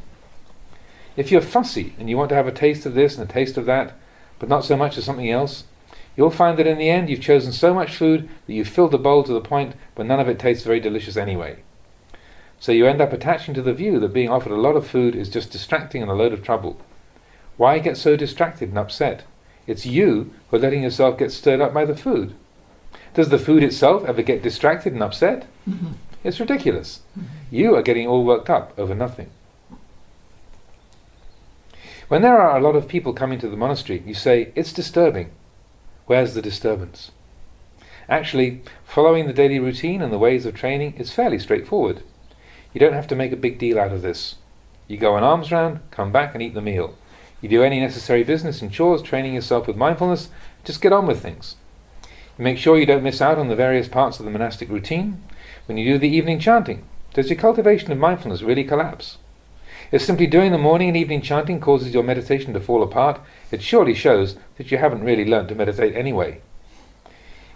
If you're fussy and you want to have a taste of this and a taste of that, but not so much as something else, you'll find that in the end you've chosen so much food that you've filled the bowl to the point where none of it tastes very delicious anyway. So you end up attaching to the view that being offered a lot of food is just distracting and a load of trouble. Why get so distracted and upset? It's you who are letting yourself get stirred up by the food. Does the food itself ever get distracted and upset? Mm-hmm. It's ridiculous. Mm-hmm. You are getting all worked up over nothing. When there are a lot of people coming to the monastery, you say, "It's disturbing." Where's the disturbance? Actually, following the daily routine and the ways of training is fairly straightforward. You don't have to make a big deal out of this. You go an alms round, come back and eat the meal. You do any necessary business and chores, training yourself with mindfulness, just get on with things. You make sure you don't miss out on the various parts of the monastic routine. When you do the evening chanting, does your cultivation of mindfulness really collapse? If simply doing the morning and evening chanting causes your meditation to fall apart, it surely shows that you haven't really learnt to meditate anyway.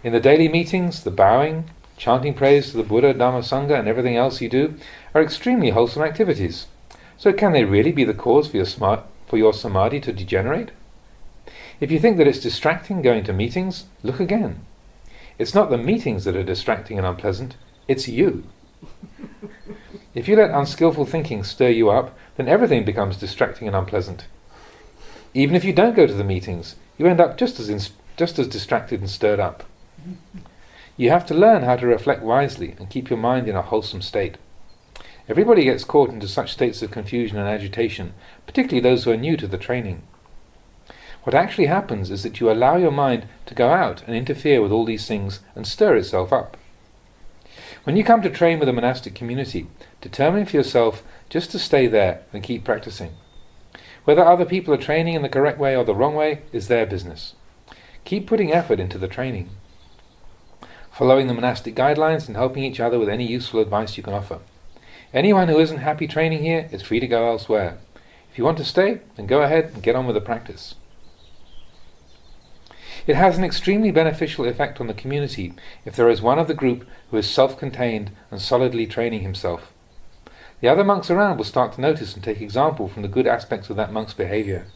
In the daily meetings, the bowing, chanting praise to the Buddha, Dhamma, Sangha and everything else you do are extremely wholesome activities. So can they really be the cause for your samadhi to degenerate? If you think that it's distracting going to meetings, look again. It's not the meetings that are distracting and unpleasant, it's you. If you let unskillful thinking stir you up, then everything becomes distracting and unpleasant. Even if you don't go to the meetings, you end up just as distracted and stirred up. You have to learn how to reflect wisely and keep your mind in a wholesome state. Everybody gets caught into such states of confusion and agitation, particularly those who are new to the training. What actually happens is that you allow your mind to go out and interfere with all these things and stir itself up. When you come to train with a monastic community, determine for yourself just to stay there and keep practicing. Whether other people are training in the correct way or the wrong way is their business. Keep putting effort into the training, following the monastic guidelines and helping each other with any useful advice you can offer. Anyone who isn't happy training here is free to go elsewhere. If you want to stay, then go ahead and get on with the practice. It has an extremely beneficial effect on the community if there is one of the group who is self-contained and solidly training himself. The other monks around will start to notice and take example from the good aspects of that monk's behavior.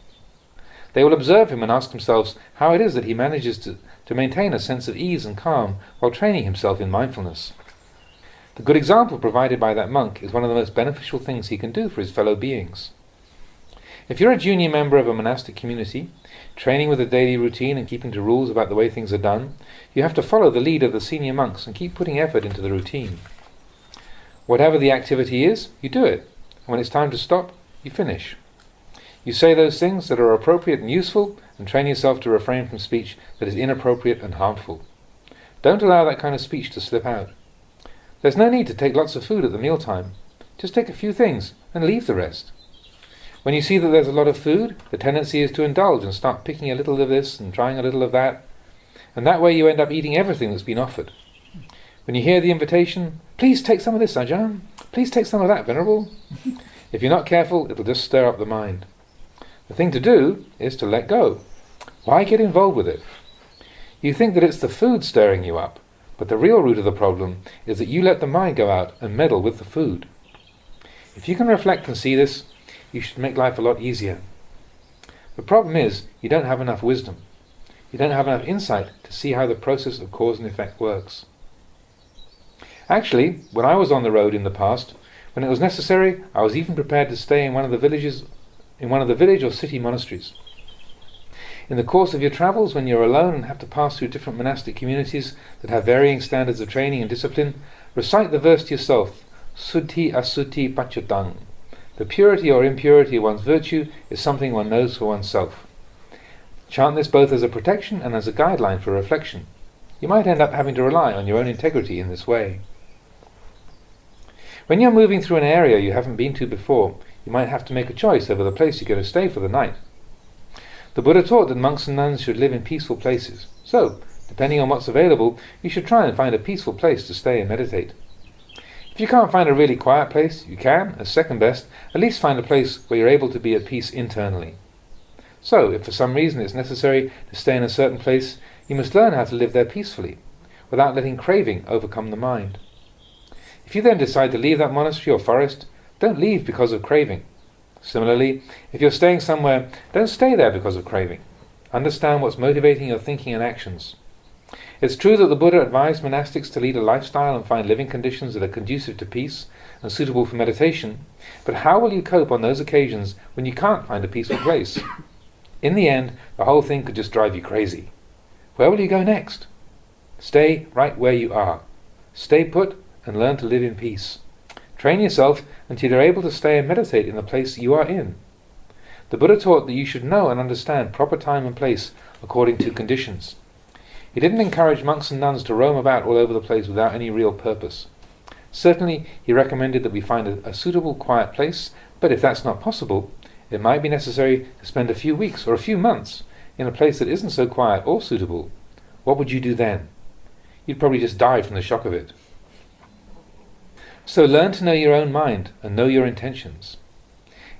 They will observe him and ask themselves how it is that he manages to maintain a sense of ease and calm while training himself in mindfulness. The good example provided by that monk is one of the most beneficial things he can do for his fellow beings. If you're a junior member of a monastic community, training with a daily routine and keeping to rules about the way things are done, you have to follow the lead of the senior monks and keep putting effort into the routine. Whatever the activity is, you do it, and when it's time to stop, you finish. You say those things that are appropriate and useful, and train yourself to refrain from speech that is inappropriate and harmful. Don't allow that kind of speech to slip out. There's no need to take lots of food at the mealtime. Just take a few things and leave the rest. When you see that there's a lot of food, the tendency is to indulge and start picking a little of this and trying a little of that, and that way you end up eating everything that's been offered. When you hear the invitation, please take some of this, Ajahn, please take some of that, Venerable, if you're not careful, it'll just stir up the mind. The thing to do is to let go. Why get involved with it? You think that it's the food stirring you up, but the real root of the problem is that you let the mind go out and meddle with the food. If you can reflect and see this, you should make life a lot easier. The problem is, you don't have enough wisdom. You don't have enough insight to see how the process of cause and effect works. Actually, when I was on the road in the past, when it was necessary, I was even prepared to stay in one of the village or city monasteries. In the course of your travels, when you're alone and have to pass through different monastic communities that have varying standards of training and discipline, recite the verse to yourself, Suddhi asuddhi pachatang. The purity or impurity of one's virtue is something one knows for oneself. Chant this both as a protection and as a guideline for reflection. You might end up having to rely on your own integrity in this way. When you're moving through an area you haven't been to before, you might have to make a choice over the place you're going to stay for the night. The Buddha taught that monks and nuns should live in peaceful places. So, depending on what's available, you should try and find a peaceful place to stay and meditate. If you can't find a really quiet place, you can, as second best, at least find a place where you're able to be at peace internally. So, if for some reason it's necessary to stay in a certain place, you must learn how to live there peacefully, without letting craving overcome the mind. If you then decide to leave that monastery or forest, don't leave because of craving. Similarly, if you're staying somewhere, don't stay there because of craving. Understand what's motivating your thinking and actions. It's true that the Buddha advised monastics to lead a lifestyle and find living conditions that are conducive to peace and suitable for meditation, but how will you cope on those occasions when you can't find a peaceful place? In the end, the whole thing could just drive you crazy. Where will you go next? Stay right where you are. Stay put and learn to live in peace. Train yourself until you're able to stay and meditate in the place you are in. The Buddha taught that you should know and understand proper time and place according to conditions. He didn't encourage monks and nuns to roam about all over the place without any real purpose. Certainly, he recommended that we find a suitable, quiet place, but if that's not possible, it might be necessary to spend a few weeks or a few months in a place that isn't so quiet or suitable. What would you do then? You'd probably just die from the shock of it. So learn to know your own mind and know your intentions.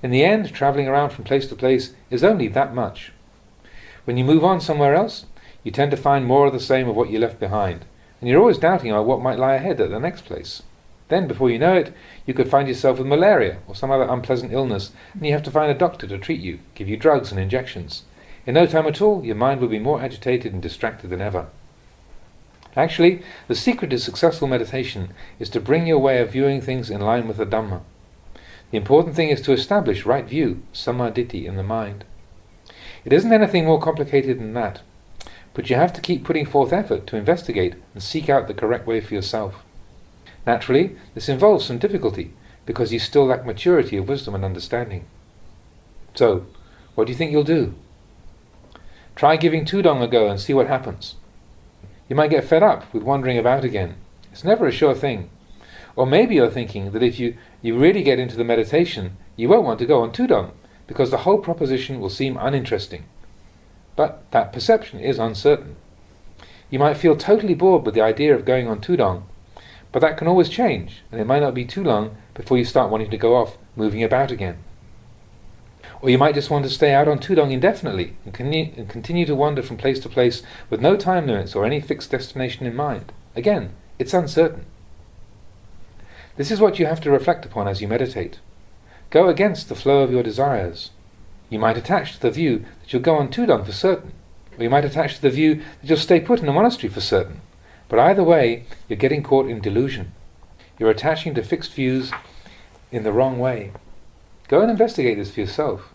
In the end, travelling around from place to place is only that much. When you move on somewhere else, you tend to find more of the same of what you left behind, and you're always doubting about what might lie ahead at the next place. Then, before you know it, you could find yourself with malaria or some other unpleasant illness, and you have to find a doctor to treat you, give you drugs and injections. In no time at all, your mind will be more agitated and distracted than ever. Actually, the secret to successful meditation is to bring your way of viewing things in line with the Dhamma. The important thing is to establish right view, samadhi, in the mind. It isn't anything more complicated than that, but you have to keep putting forth effort to investigate and seek out the correct way for yourself. Naturally, this involves some difficulty, because you still lack maturity of wisdom and understanding. So, what do you think you'll do? Try giving Tudong a go and see what happens. You might get fed up with wandering about again. It's never a sure thing. Or maybe you're thinking that if you really get into the meditation, you won't want to go on Tudong, because the whole proposition will seem uninteresting. But that perception is uncertain. You might feel totally bored with the idea of going on Tudong, but that can always change, and it might not be too long before you start wanting to go off, moving about again. Or you might just want to stay out on Tudong indefinitely and continue to wander from place to place with no time limits or any fixed destination in mind. Again, it's uncertain. This is what you have to reflect upon as you meditate. Go against the flow of your desires. You might attach to the view that you'll go on Tudong for certain, or you might attach to the view that you'll stay put in a monastery for certain. But either way, you're getting caught in delusion. You're attaching to fixed views in the wrong way. Go and investigate this for yourself.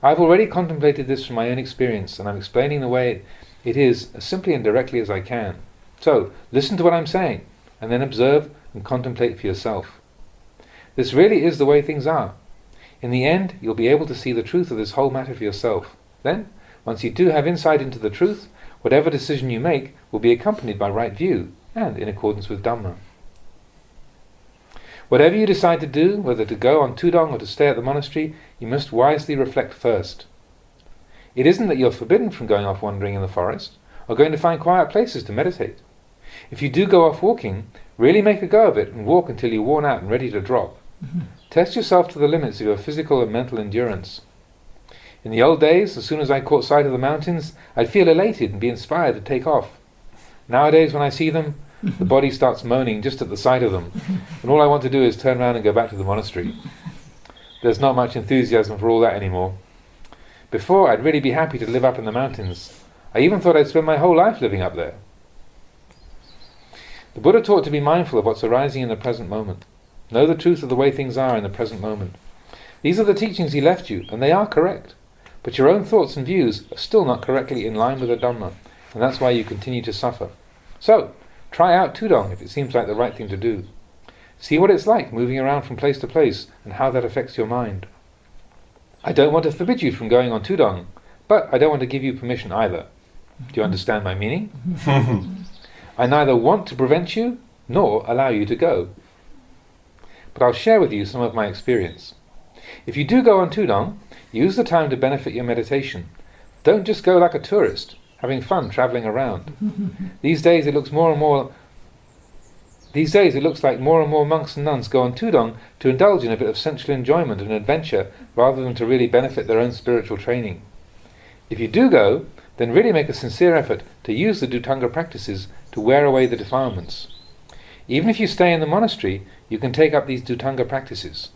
I've already contemplated this from my own experience, and I'm explaining the way it is as simply and directly as I can. So, listen to what I'm saying, and then observe and contemplate for yourself. This really is the way things are. In the end, you'll be able to see the truth of this whole matter for yourself. Then, once you do have insight into the truth, Whatever decision you make will be accompanied by right view and in accordance with Dhamma. Whatever you decide to do, whether to go on Tudong or to stay at the monastery, you must wisely reflect first. It isn't that you're forbidden from going off wandering in the forest, or going to find quiet places to meditate. If you do go off walking, really make a go of it and walk until you're worn out and ready to drop. Test yourself to the limits of your physical and mental endurance. In the old days, as soon as I caught sight of the mountains, I'd feel elated and be inspired to take off. Nowadays, when I see them, the body starts moaning just at the sight of them, and all I want to do is turn around and go back to the monastery. There's not much enthusiasm for all that anymore. Before, I'd really be happy to live up in the mountains. I even thought I'd spend my whole life living up there. The Buddha taught to be mindful of what's arising in the present moment. Know the truth of the way things are in the present moment. These are the teachings he left you, and they are correct. But your own thoughts and views are still not correctly in line with the Dhamma, and that's why you continue to suffer. So, try out Tudong if it seems like the right thing to do. See what it's like moving around from place to place, and how that affects your mind. I don't want to forbid you from going on Tudong, but I don't want to give you permission either. Do you understand my meaning? I neither want to prevent you, nor allow you to go. But I'll share with you some of my experience. If you do go on Tudong, use the time to benefit your meditation. Don't just go like a tourist, having fun travelling around. These days it looks like more and more monks and nuns go on Tudong to indulge in a bit of sensual enjoyment and adventure rather than to really benefit their own spiritual training. If you do go, then really make a sincere effort to use the Dhutanga practices to wear away the defilements. Even if you stay in the monastery, you can take up these Dhutanga practices.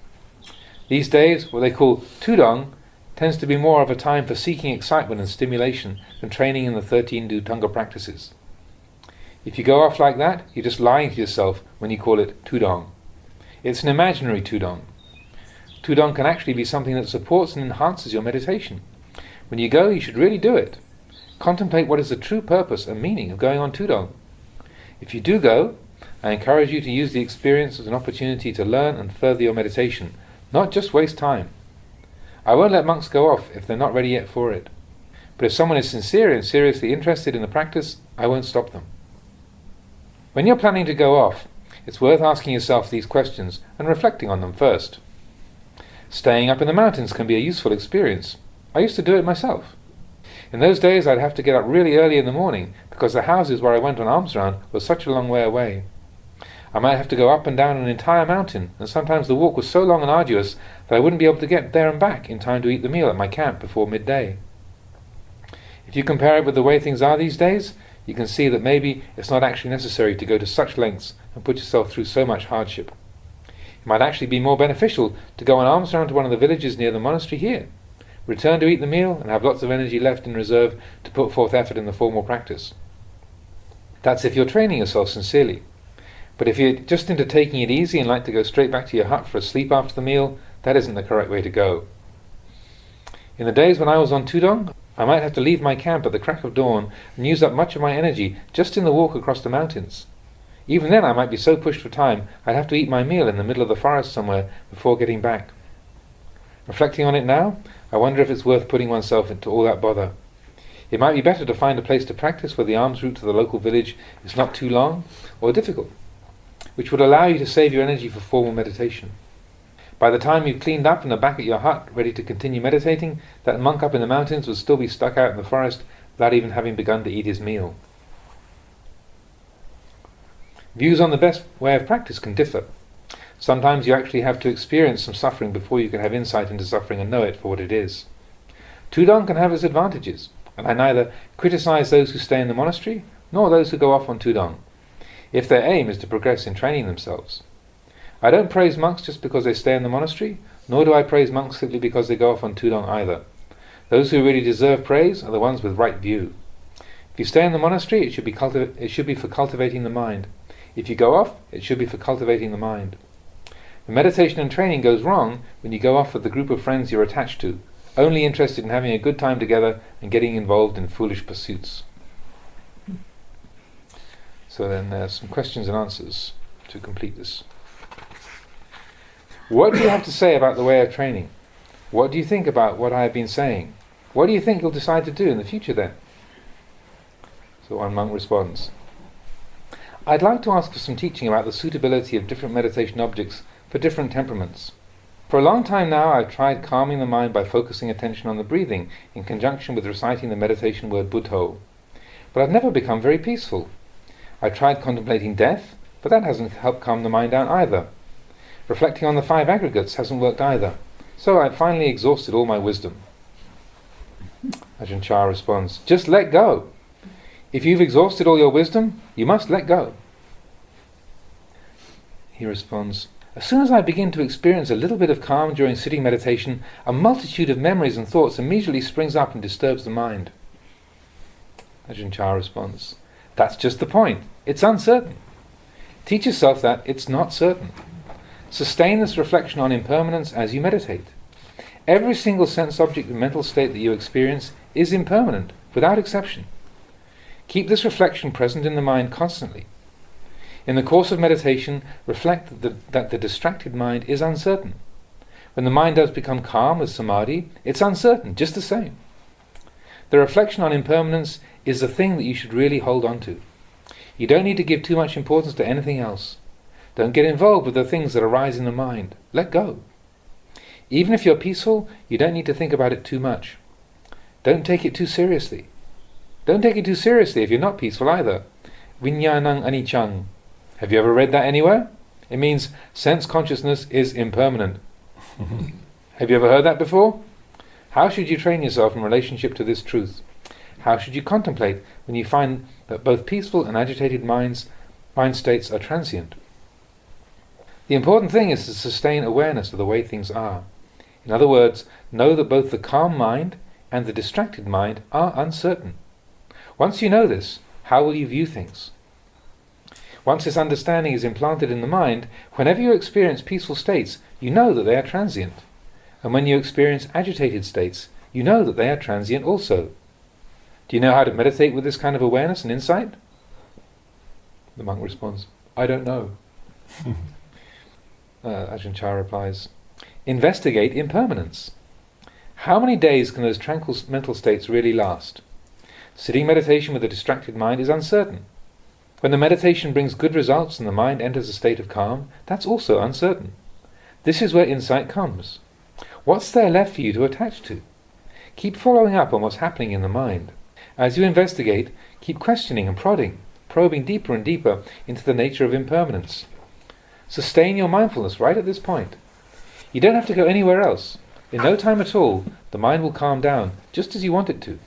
These days, what they call Tudong tends to be more of a time for seeking excitement and stimulation than training in the 13 Dhutanga practices. If you go off like that, you're just lying to yourself when you call it Tudong. It's an imaginary Tudong. Tudong can actually be something that supports and enhances your meditation. When you go, you should really do it. Contemplate what is the true purpose and meaning of going on Tudong. If you do go, I encourage you to use the experience as an opportunity to learn and further your meditation, not just waste time. I won't let monks go off if they're not ready yet for it. But if someone is sincere and seriously interested in the practice, I won't stop them. When you're planning to go off, it's worth asking yourself these questions and reflecting on them first. Staying up in the mountains can be a useful experience. I used to do it myself. In those days I'd have to get up really early in the morning because the houses where I went on alms round were such a long way away. I might have to go up and down an entire mountain, and sometimes the walk was so long and arduous that I wouldn't be able to get there and back in time to eat the meal at my camp before midday. If you compare it with the way things are these days, you can see that maybe it's not actually necessary to go to such lengths and put yourself through so much hardship. It might actually be more beneficial to go on alms round to one of the villages near the monastery here, return to eat the meal, and have lots of energy left in reserve to put forth effort in the formal practice. That's if you're training yourself sincerely. But if you're just into taking it easy and like to go straight back to your hut for a sleep after the meal, that isn't the correct way to go. In the days when I was on Tudong, I might have to leave my camp at the crack of dawn and use up much of my energy just in the walk across the mountains. Even then I might be so pushed for time I'd have to eat my meal in the middle of the forest somewhere before getting back. Reflecting on it now, I wonder if it's worth putting oneself into all that bother. It might be better to find a place to practice where the alms route to the local village is not too long or difficult, which would allow you to save your energy for formal meditation. By the time you've cleaned up and are back at your hut, ready to continue meditating, that monk up in the mountains would still be stuck out in the forest without even having begun to eat his meal. Views on the best way of practice can differ. Sometimes you actually have to experience some suffering before you can have insight into suffering and know it for what it is. Tudong can have its advantages, and I neither criticize those who stay in the monastery nor those who go off on Tudong, if their aim is to progress in training themselves. I don't praise monks just because they stay in the monastery, nor do I praise monks simply because they go off on Tudong either. Those who really deserve praise are the ones with right view. If you stay in the monastery, it should be for cultivating the mind. If you go off, it should be for cultivating the mind. The meditation and training goes wrong when you go off with the group of friends you're attached to, only interested in having a good time together and getting involved in foolish pursuits. So then there's some questions and answers to complete this. What do you have to say about the way of training? What do you think about what I have been saying? What do you think you'll decide to do in the future then? So one monk responds, I'd like to ask for some teaching about the suitability of different meditation objects for different temperaments. For a long time now I've tried calming the mind by focusing attention on the breathing in conjunction with reciting the meditation word Buddho. But I've never become very peaceful. I tried contemplating death, but that hasn't helped calm the mind down either. Reflecting on the 5 aggregates hasn't worked either. So I've finally exhausted all my wisdom. Ajahn Chah responds, just let go. If you've exhausted all your wisdom, you must let go. He responds, as soon as I begin to experience a little bit of calm during sitting meditation, a multitude of memories and thoughts immediately springs up and disturbs the mind. Ajahn Chah responds, that's just the point. It's uncertain. Teach yourself that it's not certain. Sustain this reflection on impermanence as you meditate. Every single sense object and mental state that you experience is impermanent, without exception. Keep this reflection present in the mind constantly. In the course of meditation, reflect that the distracted mind is uncertain. When the mind does become calm with samadhi, it's uncertain, just the same. The reflection on impermanence is the thing that you should really hold on to. You don't need to give too much importance to anything else. Don't get involved with the things that arise in the mind. Let go. Even if you're peaceful, you don't need to think about it too much. Don't take it too seriously. Don't take it too seriously if you're not peaceful either. Vinyanang anicchang. Have you ever read that anywhere? It means sense consciousness is impermanent. Have you ever heard that before? How should you train yourself in relationship to this truth? How should you contemplate when you find that both peaceful and agitated mind states are transient? The important thing is to sustain awareness of the way things are. In other words, know that both the calm mind and the distracted mind are uncertain. Once you know this, how will you view things? Once this understanding is implanted in the mind, whenever you experience peaceful states, you know that they are transient. And when you experience agitated states, you know that they are transient also. Do you know how to meditate with this kind of awareness and insight? The monk responds, I don't know. Ajahn Chah replies, investigate impermanence. How many days can those tranquil mental states really last? Sitting meditation with a distracted mind is uncertain. When the meditation brings good results and the mind enters a state of calm, that's also uncertain. This is where insight comes. What's there left for you to attach to? Keep following up on what's happening in the mind. As you investigate, keep questioning and prodding, probing deeper and deeper into the nature of impermanence. Sustain your mindfulness right at this point. You don't have to go anywhere else. In no time at all, the mind will calm down, just as you want it to.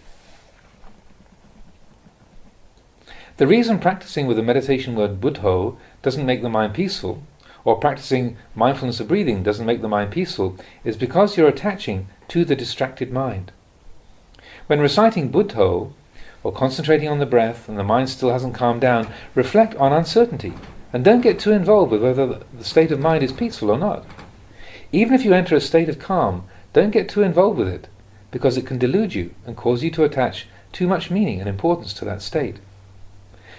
The reason practicing with the meditation word Buddho doesn't make the mind peaceful, or practicing mindfulness of breathing doesn't make the mind peaceful, is because you're attaching to the distracted mind. When reciting Buddho, or concentrating on the breath and the mind still hasn't calmed down, reflect on uncertainty, and don't get too involved with whether the state of mind is peaceful or not. Even if you enter a state of calm, don't get too involved with it, because it can delude you and cause you to attach too much meaning and importance to that state.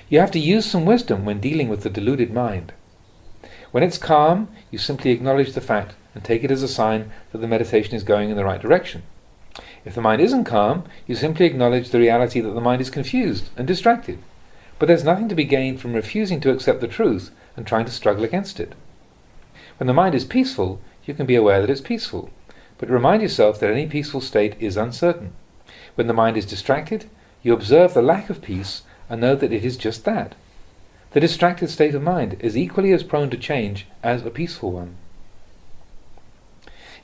You have to use some wisdom when dealing with the deluded mind. When it's calm, you simply acknowledge the fact and take it as a sign that the meditation is going in the right direction. If the mind isn't calm, you simply acknowledge the reality that the mind is confused and distracted. But there's nothing to be gained from refusing to accept the truth and trying to struggle against it. When the mind is peaceful, you can be aware that it's peaceful, but remind yourself that any peaceful state is uncertain. When the mind is distracted, you observe the lack of peace and know that it is just that. The distracted state of mind is equally as prone to change as a peaceful one.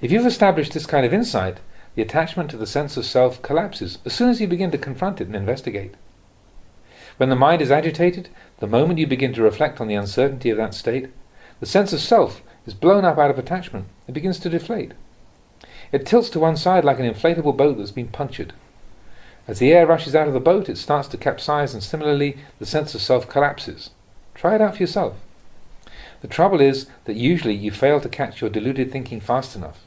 If you've established this kind of insight, the attachment to the sense of self collapses as soon as you begin to confront it and investigate. When the mind is agitated, the moment you begin to reflect on the uncertainty of that state, the sense of self is blown up out of attachment and begins to deflate. It tilts to one side like an inflatable boat that's been punctured. As the air rushes out of the boat, it starts to capsize, and similarly, the sense of self collapses. Try it out for yourself. The trouble is that usually you fail to catch your deluded thinking fast enough.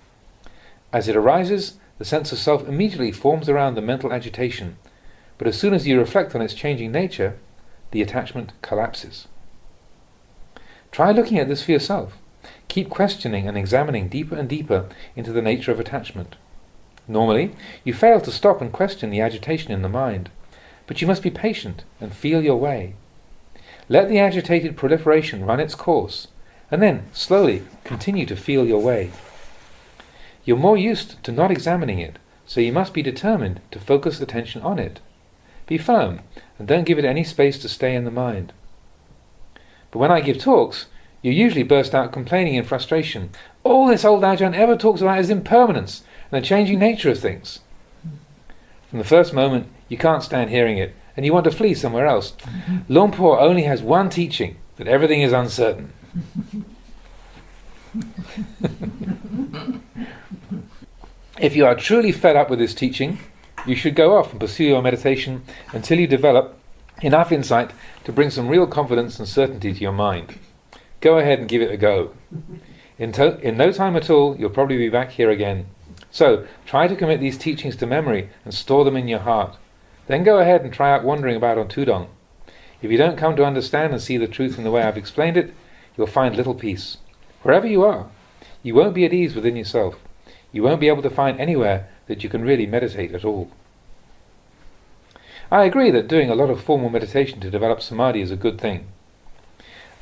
As it arises, the sense of self immediately forms around the mental agitation, but as soon as you reflect on its changing nature, the attachment collapses. Try looking at this for yourself. Keep questioning and examining deeper and deeper into the nature of attachment. Normally, you fail to stop and question the agitation in the mind, But you must be patient and feel your way. Let the agitated proliferation run its course, and then, slowly, continue to feel your way. You're more used to not examining it, so you must be determined to focus attention on it. Be firm, and don't give it any space to stay in the mind. But when I give talks, you usually burst out complaining in frustration. All this old Ajahn ever talks about is impermanence and the changing nature of things. From the first moment, you can't stand hearing it, and you want to flee somewhere else. Lumpur only has one teaching, that everything is uncertain. If you are truly fed up with this teaching, you should go off and pursue your meditation until you develop enough insight to bring some real confidence and certainty to your mind. Go ahead and give it a go. In no time at all, you'll probably be back here again. So, try to commit these teachings to memory and store them in your heart. Then go ahead and try out wandering about on Tudong. If you don't come to understand and see the truth in the way I've explained it, you'll find little peace. Wherever you are, you won't be at ease within yourself. You won't be able to find anywhere that you can really meditate at all. I agree that doing a lot of formal meditation to develop samadhi is a good thing.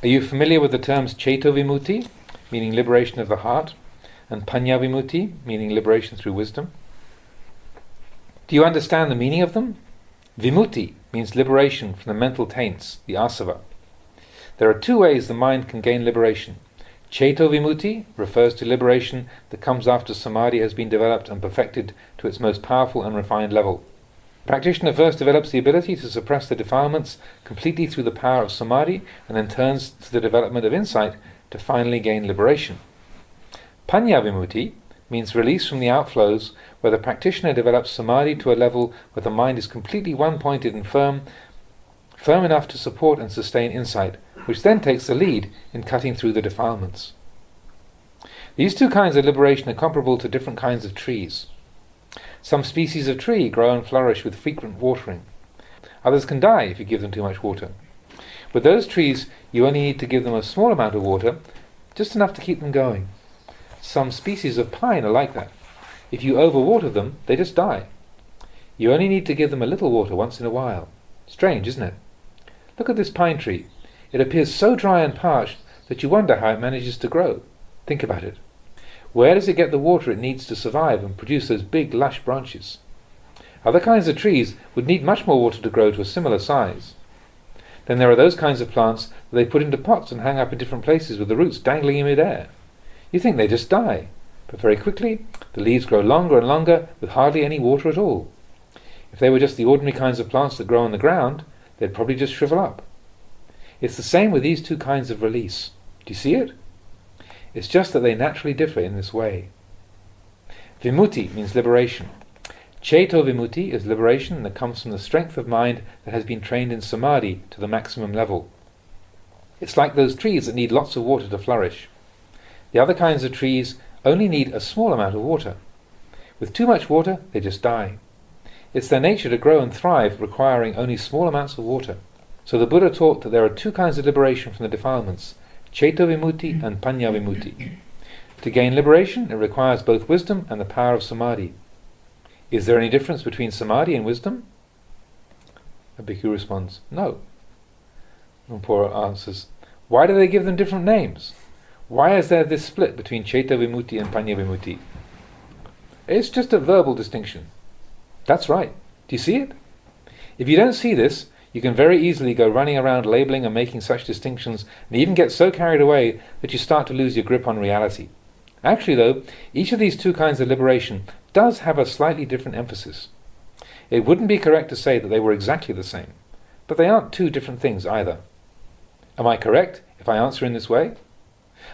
Are you familiar with the terms Ceto Vimutti, meaning liberation of the heart, and Panya Vimutti, meaning liberation through wisdom? Do you understand the meaning of them? Vimutti means liberation from the mental taints, the asava. There are two ways the mind can gain liberation. Ceto Vimutti refers to liberation that comes after samadhi has been developed and perfected to its most powerful and refined level. The practitioner first develops the ability to suppress the defilements completely through the power of samadhi, and then turns to the development of insight to finally gain liberation. Panya Vimutti means release from the outflows, where the practitioner develops samadhi to a level where the mind is completely one-pointed and firm enough to support and sustain insight, which then takes the lead in cutting through the defilements. These two kinds of liberation are comparable to different kinds of trees. Some species of tree grow and flourish with frequent watering. Others can die if you give them too much water. With those trees, you only need to give them a small amount of water, just enough to keep them going. Some species of pine are like that. If you overwater them, they just die. You only need to give them a little water once in a while. Strange, isn't it? Look at this pine tree. It appears so dry and parched that you wonder how it manages to grow. Think about it. Where does it get the water it needs to survive and produce those big, lush branches? Other kinds of trees would need much more water to grow to a similar size. Then there are those kinds of plants that they put into pots and hang up in different places with the roots dangling in mid-air. You think they just die, but very quickly the leaves grow longer and longer with hardly any water at all. If they were just the ordinary kinds of plants that grow on the ground, they'd probably just shrivel up. It's the same with these two kinds of release. Do you see it? It's just that they naturally differ in this way. Vimutti means liberation. Ceto Vimutti is liberation that comes from the strength of mind that has been trained in samadhi to the maximum level. It's like those trees that need lots of water to flourish. The other kinds of trees only need a small amount of water. With too much water, they just die. It's their nature to grow and thrive, requiring only small amounts of water. So the Buddha taught that there are two kinds of liberation from the defilements, Ceto Vimutti and Panya Vimutti. To gain liberation, it requires both wisdom and the power of samadhi. Is there any difference between samadhi and wisdom? A bhikkhu responds, no. Lumpur answers, why do they give them different names? Why is there this split between Ceto Vimutti and Panya Vimutti? It's just a verbal distinction. That's right. Do you see it? If you don't see this, you can very easily go running around labeling and making such distinctions, and even get so carried away that you start to lose your grip on reality. Actually, though, each of these two kinds of liberation does have a slightly different emphasis. It wouldn't be correct to say that they were exactly the same, but they aren't two different things either. Am I correct if I answer in this way?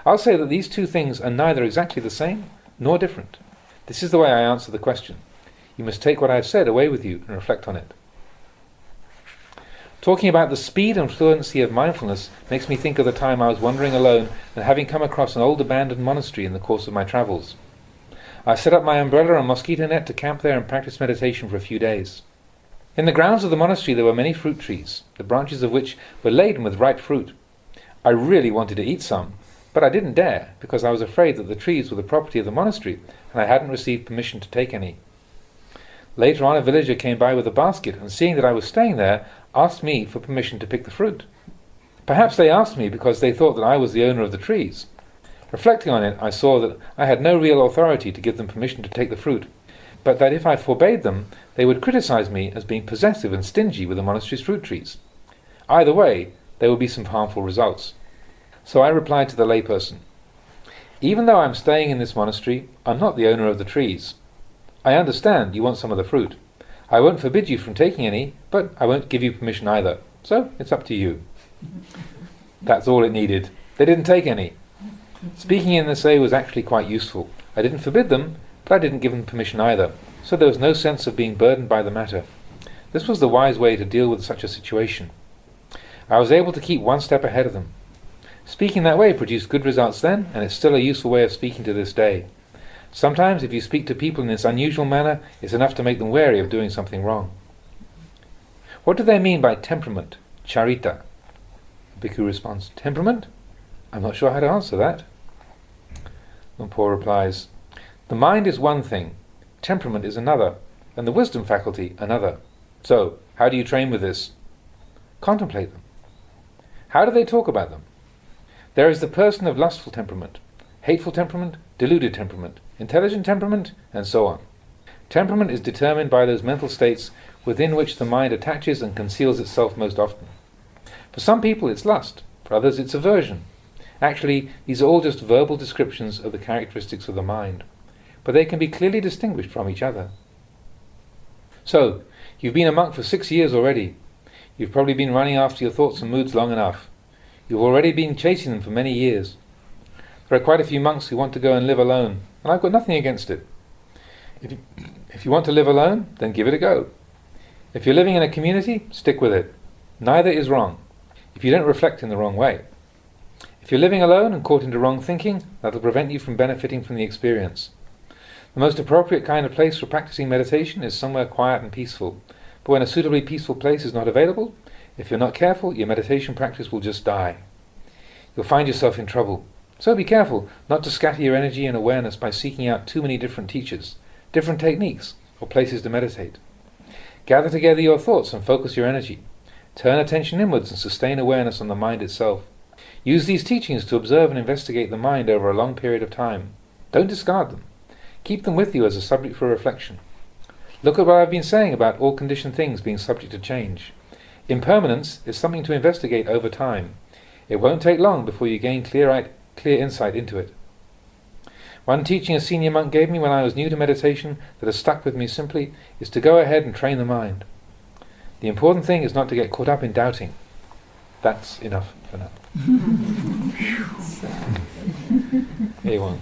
I'll say that these two things are neither exactly the same nor different. This is the way I answer the question. You must take what I have said away with you and reflect on it. Talking about the speed and fluency of mindfulness makes me think of the time I was wandering alone and having come across an old abandoned monastery in the course of my travels. I set up my umbrella and mosquito net to camp there and practice meditation for a few days. In the grounds of the monastery there were many fruit trees, the branches of which were laden with ripe fruit. I really wanted to eat some, but I didn't dare, because I was afraid that the trees were the property of the monastery and I hadn't received permission to take any. Later on, a villager came by with a basket, and seeing that I was staying there, asked me for permission to pick the fruit. Perhaps they asked me because they thought that I was the owner of the trees. Reflecting on it, I saw that I had no real authority to give them permission to take the fruit, but that if I forbade them, they would criticize me as being possessive and stingy with the monastery's fruit trees. Either way, there would be some harmful results. So I replied to the layperson, "Even though I'm staying in this monastery, I'm not the owner of the trees. I understand you want some of the fruit. I won't forbid you from taking any, but I won't give you permission either. So it's up to you." That's all it needed. They didn't take any. Speaking in this way was actually quite useful. I didn't forbid them, but I didn't give them permission either. So there was no sense of being burdened by the matter. This was the wise way to deal with such a situation. I was able to keep one step ahead of them. Speaking that way produced good results then, and it's still a useful way of speaking to this day. Sometimes if you speak to people in this unusual manner, it's enough to make them wary of doing something wrong. What do they mean by temperament, charita? The bhikkhu responds, "Temperament? I'm not sure how to answer that." Lumpur replies, "The mind is one thing, temperament is another, and the wisdom faculty another. So, how do you train with this? Contemplate them. How do they talk about them? There is the person of lustful temperament, hateful temperament, deluded temperament, intelligent temperament, and so on. Temperament is determined by those mental states within which the mind attaches and conceals itself most often. For some people it's lust, for others it's aversion. Actually, these are all just verbal descriptions of the characteristics of the mind, but they can be clearly distinguished from each other. So, you've been a monk for 6 years already. You've probably been running after your thoughts and moods long enough. You've already been chasing them for many years. There are quite a few monks who want to go and live alone, and I've got nothing against it. If you want to live alone, then give it a go. If you're living in a community, stick with it. Neither is wrong, if you don't reflect in the wrong way. If you're living alone and caught into wrong thinking, that'll prevent you from benefiting from the experience. The most appropriate kind of place for practicing meditation is somewhere quiet and peaceful. But when a suitably peaceful place is not available, if you're not careful, your meditation practice will just die. You'll find yourself in trouble. So be careful not to scatter your energy and awareness by seeking out too many different teachers, different techniques, or places to meditate. Gather together your thoughts and focus your energy. Turn attention inwards and sustain awareness on the mind itself. Use these teachings to observe and investigate the mind over a long period of time. Don't discard them. Keep them with you as a subject for reflection. Look at what I've been saying about all conditioned things being subject to change. Impermanence is something to investigate over time. It won't take long before you gain clear insight into it. One teaching a senior monk gave me when I was new to meditation that has stuck with me simply is to go ahead and train the mind. The important thing is not to get caught up in doubting. That's enough for now. A1